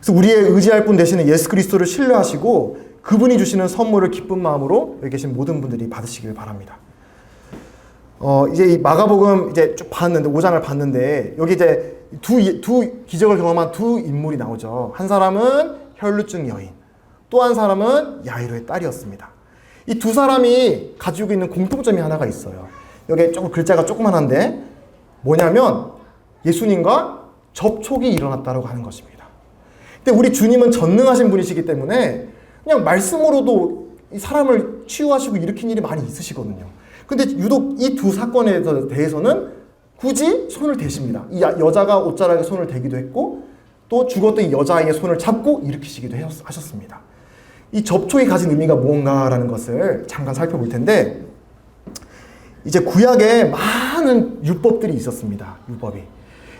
그래서 우리의 의지할 분 되시는 예수 그리스도를 신뢰하시고 그분이 주시는 선물을 기쁜 마음으로 여기 계신 모든 분들이 받으시길 바랍니다. 이제 이 마가복음 이제 쭉 봤는데 5장을 봤는데 여기 이제 두 기적을 경험한 두 인물이 나오죠. 한 사람은 혈루증 여인, 또 한 사람은 야이로의 딸이었습니다. 이 두 사람이 가지고 있는 공통점이 하나가 있어요. 여기 조금 글자가 조그만한데 뭐냐면 예수님과 접촉이 일어났다고 하는 것입니다. 근데 우리 주님은 전능하신 분이시기 때문에 그냥 말씀으로도 이 사람을 치유하시고 일으킨 일이 많이 있으시거든요. 근데 유독 이 두 사건에 대해서는 굳이 손을 대십니다. 이 여자가 옷자락에 손을 대기도 했고 또 죽었던 이 여자아이의 손을 잡고 일으키시기도 하셨습니다. 이 접촉이 가진 의미가 무언가라는 것을 잠깐 살펴볼 텐데, 이제 구약에 많은 율법들이 있었습니다. 율법이.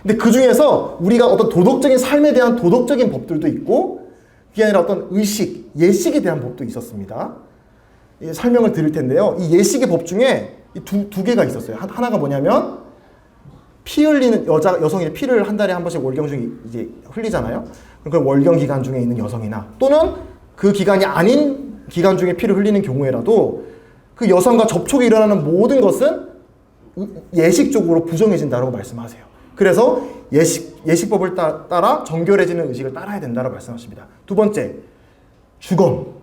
근데 그 중에서 우리가 어떤 도덕적인 삶에 대한 도덕적인 법들도 있고 그게 아니라 어떤 의식, 예식에 대한 법도 있었습니다. 설명을 드릴 텐데요. 이 예식의 법 중에 두 개가 있었어요. 하나가 뭐냐면 피 흘리는 여성이 피를 한 달에 한 번씩 월경 중에 이제 흘리잖아요. 그럼 그 월경 기간 중에 있는 여성이나 또는 그 기간이 아닌 기간 중에 피를 흘리는 경우에라도 그 여성과 접촉이 일어나는 모든 것은 예식적으로 부정해진다고 말씀하세요. 그래서 예식법을 따라 정결해지는 의식을 따라야 된다고 말씀하십니다. 두 번째, 주검,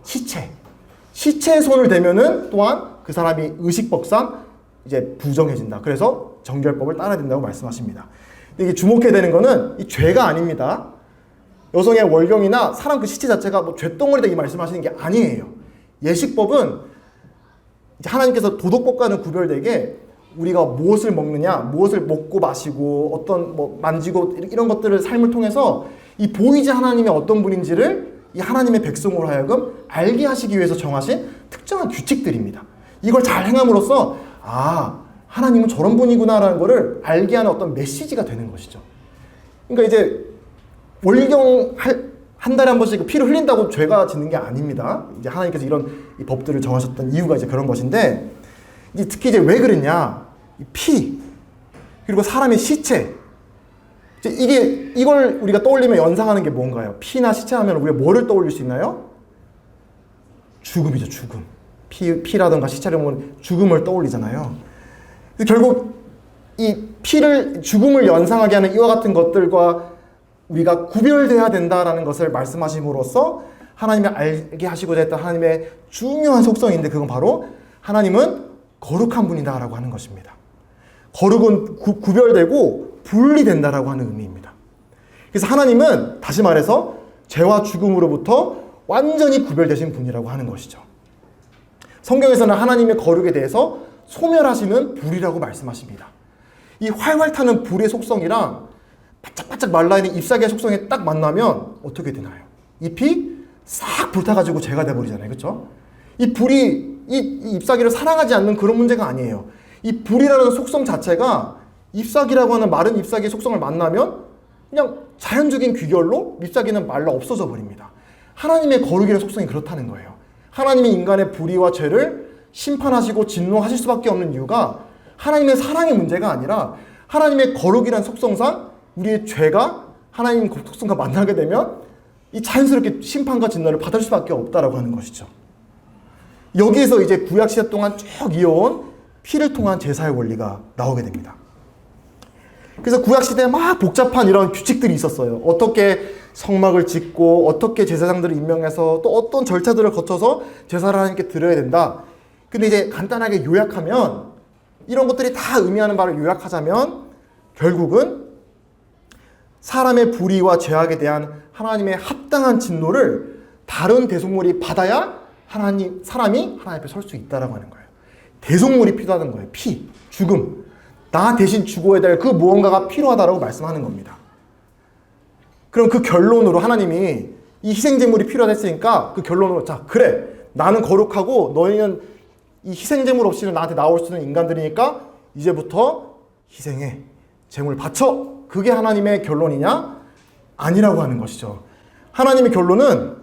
시체에 손을 대면은 또한 그 사람이 의식법상 이제 부정해진다. 그래서 정결법을 따라야 된다고 말씀하십니다. 근데 이게 주목해야 되는 거는 이 죄가 아닙니다. 여성의 월경이나 사람 그 시체 자체가 뭐 죄덩어리다 이 말씀하시는 게 아니에요. 예식법은 이제 하나님께서 도덕법과는 구별되게 우리가 무엇을 먹느냐, 무엇을 먹고 마시고 어떤 뭐 만지고 이런 것들을 삶을 통해서 이 보이지 하나님의 어떤 분인지를 이 하나님의 백성으로 하여금 알게 하시기 위해서 정하신 특정한 규칙들입니다. 이걸 잘 행함으로써 하나님은 저런 분이구나라는 것을 알게 하는 어떤 메시지가 되는 것이죠. 그러니까 이제 월경 한 달에 한 번씩 피를 흘린다고 죄가 짓는 게 아닙니다. 이제 하나님께서 이런 이 법들을 정하셨던 이유가 이제 그런 것인데, 이제 특히 이제 왜 그랬냐? 이 피, 그리고 사람의 시체. 이걸 우리가 떠올리면 연상하는 게 뭔가요? 피나 시체 하면 우리가 뭐를 떠올릴 수 있나요? 죽음이죠, 죽음. 피라든가 시체를 보면 죽음을 떠올리잖아요. 결국 이 죽음을 연상하게 하는 이와 같은 것들과 우리가 구별돼야 된다라는 것을 말씀하심으로써 하나님이 알게 하시고자 했던 하나님의 중요한 속성인데, 그건 바로 하나님은 거룩한 분이다라고 하는 것입니다. 거룩은 구별되고 분리된다라고 하는 의미입니다. 그래서 하나님은 다시 말해서 죄와 죽음으로부터 완전히 구별되신 분이라고 하는 것이죠. 성경에서는 하나님의 거룩에 대해서 소멸하시는 불이라고 말씀하십니다. 이 활활 타는 불의 속성이랑 바짝바짝 말라있는 잎사귀의 속성이 딱 만나면 어떻게 되나요? 잎이 싹 불타가지고 죄가 돼버리잖아요. 그렇죠? 이 불이 이 잎사귀를 사랑하지 않는 그런 문제가 아니에요. 이 불이라는 속성 자체가 잎사귀라고 하는 마른 잎사귀의 속성을 만나면 그냥 자연적인 귀결로 잎사귀는 말라 없어져 버립니다. 하나님의 거룩이라는 속성이 그렇다는 거예요. 하나님이 인간의 불의와 죄를 심판하시고 진노하실 수밖에 없는 이유가 하나님의 사랑의 문제가 아니라 하나님의 거룩이라는 속성상 우리의 죄가 하나님 속성과 만나게 되면 이 자연스럽게 심판과 진노를 받을 수밖에 없다라고 하는 것이죠. 여기에서 이제 구약시대 동안 쭉 이어온 피를 통한 제사의 원리가 나오게 됩니다. 그래서 구약시대에 막 복잡한 이런 규칙들이 있었어요. 어떻게 성막을 짓고 어떻게 제사장들을 임명해서 또 어떤 절차들을 거쳐서 제사를 하나님께 드려야 된다. 근데 이제 간단하게 요약하면, 이런 것들이 다 의미하는 바를 요약하자면 결국은 사람의 불의와 죄악에 대한 하나님의 합당한 진노를 다른 대속물이 받아야 사람이 하나님 앞에 설 수 있다라고 하는 거예요. 대속물이 필요하다는 거예요. 피, 죽음. 나 대신 죽어야 될 그 무언가가 필요하다라고 말씀하는 겁니다. 그럼 그 결론으로 하나님이 이 희생제물이 필요하다 했으니까 그 결론으로, 자, 그래, 나는 거룩하고 너희는 이 희생제물 없이는 나한테 나올 수 있는 인간들이니까 이제부터 희생해, 제물 바쳐. 그게 하나님의 결론이냐? 아니라고 하는 것이죠. 하나님의 결론은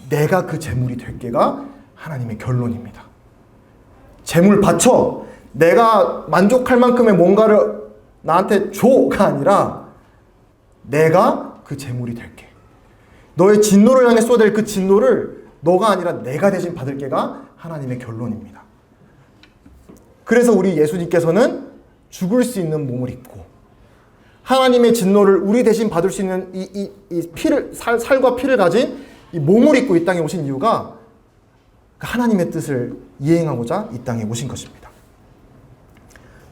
내가 그 제물이 될 게가 하나님의 결론입니다. 제물 바쳐, 내가 만족할 만큼의 뭔가를 나한테 줘가 아니라 내가 그 제물이 될게. 너의 진노를 향해 쏟아낼 그 진노를 너가 아니라 내가 대신 받을 게가 하나님의 결론입니다. 그래서 우리 예수님께서는 죽을 수 있는 몸을 입고 하나님의 진노를 우리 대신 받을 수 있는 이 피를, 살과 피를 가진 이 몸을 입고 이 땅에 오신 이유가 하나님의 뜻을 이행하고자 이 땅에 오신 것입니다.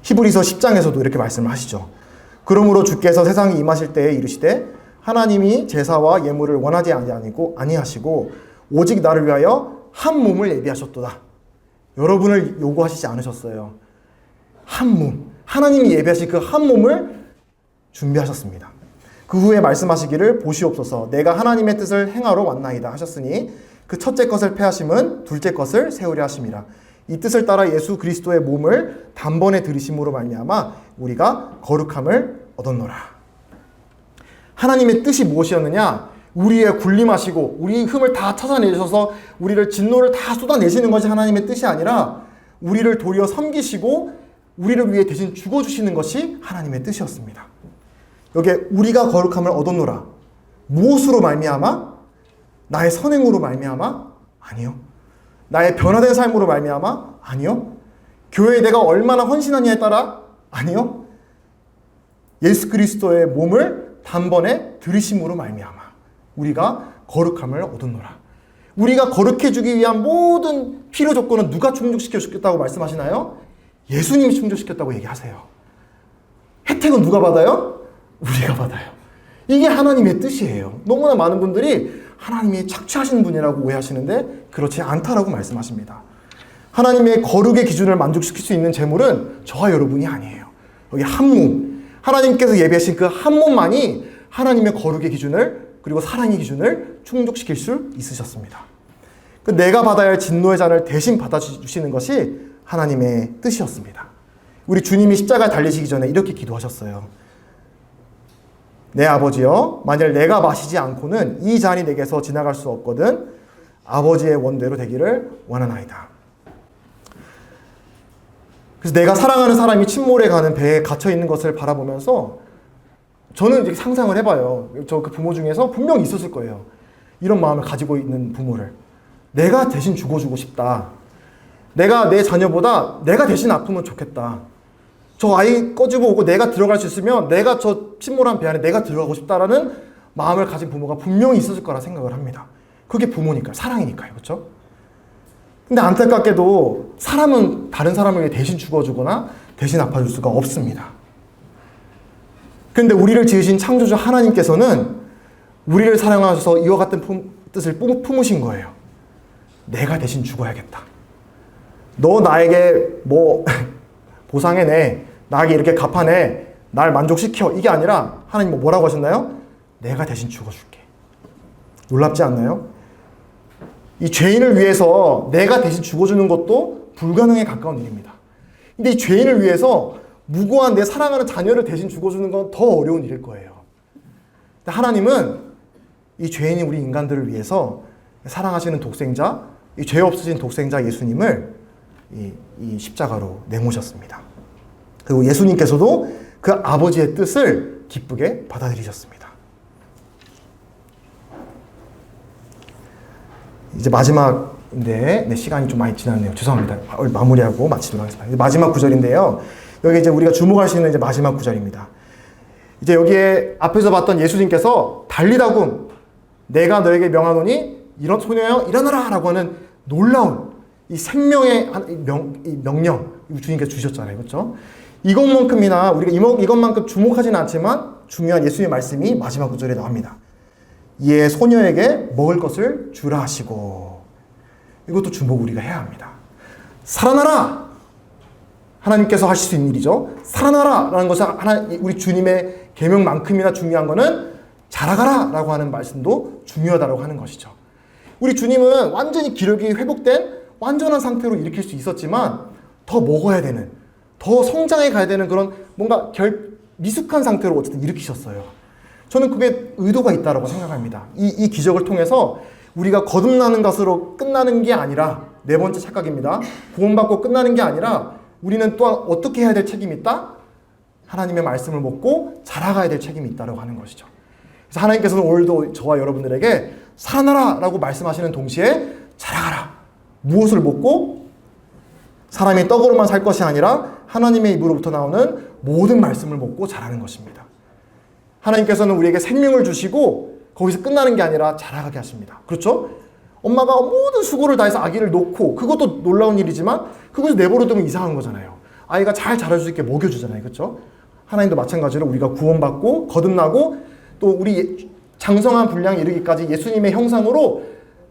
히브리서 10장에서도 이렇게 말씀을 하시죠. 그러므로 주께서 세상에 임하실 때에 이르시되 하나님이 제사와 예물을 원하지 아니하시고 오직 나를 위하여 한 몸을 예비하셨도다. 여러분을 요구하시지 않으셨어요. 한 몸, 하나님이 예비하신 그 한 몸을 준비하셨습니다. 그 후에 말씀하시기를 보시옵소서 내가 하나님의 뜻을 행하러 왔나이다 하셨으니 그 첫째 것을 폐하심은 둘째 것을 세우려 하심이라. 이 뜻을 따라 예수 그리스도의 몸을 단번에 들이심으로 말미암아 우리가 거룩함을 얻었노라. 하나님의 뜻이 무엇이었느냐? 우리의 군림하시고 우리 흠을 다 찾아내셔서 우리를 진노를 다 쏟아내시는 것이 하나님의 뜻이 아니라 우리를 도리어 섬기시고 우리를 위해 대신 죽어주시는 것이 하나님의 뜻이었습니다. 여기에 우리가 거룩함을 얻었노라. 무엇으로 말미암아? 나의 선행으로 말미암아? 아니요. 나의 변화된 삶으로 말미암아? 아니요. 교회에 내가 얼마나 헌신하냐에 따라? 아니요. 예수 그리스도의 몸을 단번에 들이심으로 말미암아 우리가 거룩함을 얻었노라. 우리가 거룩해지기 위한 모든 필요 조건은 누가 충족시켜줬다고 말씀하시나요? 예수님이 충족시켰다고 얘기하세요. 혜택은 누가 받아요? 우리가 받아요. 이게 하나님의 뜻이에요. 너무나 많은 분들이 하나님이 착취하시는 분이라고 오해하시는데 그렇지 않다라고 말씀하십니다. 하나님의 거룩의 기준을 만족시킬 수 있는 제물은 저와 여러분이 아니에요. 여기 한 몸, 하나님께서 예비하신 그 한 몸만이 하나님의 거룩의 기준을, 그리고 사랑의 기준을 충족시킬 수 있으셨습니다. 내가 받아야 할 진노의 잔을 대신 받아주시는 것이 하나님의 뜻이었습니다. 우리 주님이 십자가에 달리시기 전에 이렇게 기도하셨어요. 내 아버지여, 만일 내가 마시지 않고는 이 잔이 내게서 지나갈 수 없거든 아버지의 원대로 되기를 원하나이다. 그래서 내가 사랑하는 사람이 침몰해 가는 배에 갇혀 있는 것을 바라보면서 저는 이렇게 상상을 해봐요. 저 그 부모 중에서 분명히 있었을 거예요. 이런 마음을 가지고 있는 부모를. 내가 대신 죽어주고 싶다. 내가 내 자녀보다 내가 대신 아프면 좋겠다. 저 아이 꺼지고 오고 내가 들어갈 수 있으면 내가 저 침몰한 배 안에 내가 들어가고 싶다라는 마음을 가진 부모가 분명히 있었을 거라 생각을 합니다. 그게 부모니까요. 사랑이니까요. 그렇죠? 근데 안타깝게도 사람은 다른 사람을 위해 대신 죽어주거나 대신 아파줄 수가 없습니다. 그런데 우리를 지으신 창조주 하나님께서는 우리를 사랑하셔서 이와 같은 뜻을 품으신 거예요. 내가 대신 죽어야겠다. 너 나에게 뭐 보상해내, 나에게 이렇게 갚아내, 날 만족시켜, 이게 아니라 하나님 뭐라고 하셨나요? 내가 대신 죽어줄게. 놀랍지 않나요? 이 죄인을 위해서 내가 대신 죽어주는 것도 불가능에 가까운 일입니다. 근데 이 죄인을 위해서 무고한 내 사랑하는 자녀를 대신 죽어주는 건 더 어려운 일일 거예요. 근데 하나님은 이 죄인인 우리 인간들을 위해서 사랑하시는 독생자, 이 죄 없으신 독생자 예수님을 이 십자가로 내모셨습니다. 그리고 예수님께서도 그 아버지의 뜻을 기쁘게 받아들이셨습니다. 이제 마지막인데 시간이 좀 많이 지났네요. 죄송합니다. 마무리하고 마치도록 하겠습니다. 마지막 구절인데요. 여기 이제 우리가 주목할 수 있는 이제 마지막 구절입니다. 이제 여기에 앞에서 봤던 예수님께서 달리다굼 내가 너에게 명하노니 이런 소녀여 일어나라 라고 하는 놀라운 이 생명의 명령 주님께서 주셨잖아요. 그렇죠? 이것만큼이나 우리가 이것만큼 주목하지는 않지만 중요한 예수님의 말씀이 마지막 구절에 나옵니다. 이에 소녀에게 먹을 것을 주라 하시고, 이것도 주목 우리가 해야 합니다. 살아나라! 하나님께서 하실 수 있는 일이죠. 살아나라! 라는 것은 우리 주님의 계명만큼이나 중요한 것은 자라가라! 라고 하는 말씀도 중요하다고 하는 것이죠. 우리 주님은 완전히 기력이 회복된 완전한 상태로 일으킬 수 있었지만 더 먹어야 되는, 더 성장해 가야 되는 그런 뭔가 미숙한 상태로 어쨌든 일으키셨어요. 저는 그게 의도가 있다고 생각합니다. 이 기적을 통해서 우리가 거듭나는 것으로 끝나는 게 아니라, 네 번째 착각입니다. 구원받고 끝나는 게 아니라 우리는 또한 어떻게 해야 될 책임이 있다? 하나님의 말씀을 먹고 자라가야 될 책임이 있다고 하는 것이죠. 그래서 하나님께서는 오늘도 저와 여러분들에게 살아나라 라고 말씀하시는 동시에 자라가라. 무엇을 먹고? 사람이 떡으로만 살 것이 아니라 하나님의 입으로부터 나오는 모든 말씀을 먹고 자라는 것입니다. 하나님께서는 우리에게 생명을 주시고 거기서 끝나는 게 아니라 자라가게 하십니다. 그렇죠? 엄마가 모든 수고를 다해서 아기를 놓고, 그것도 놀라운 일이지만 그것을 내버려두면 이상한 거잖아요. 아이가 잘 자랄 수 있게 먹여주잖아요. 그렇죠? 하나님도 마찬가지로 우리가 구원받고 거듭나고 또 우리 장성한 분량에 이르기까지 예수님의 형상으로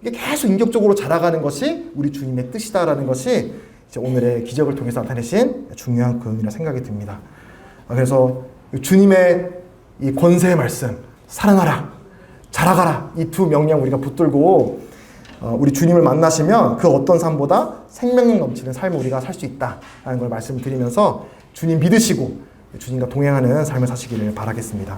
이게 계속 인격적으로 자라가는 것이 우리 주님의 뜻이다라는 것이 이제 오늘의 기적을 통해서 나타내신 중요한 교훈이라 생각이 듭니다. 그래서 주님의 이 권세의 말씀, 살아나라, 자라가라, 이 두 명령 우리가 붙들고 우리 주님을 만나시면 그 어떤 삶보다 생명력 넘치는 삶을 우리가 살 수 있다라는 걸 말씀드리면서 주님 믿으시고 주님과 동행하는 삶을 사시기를 바라겠습니다.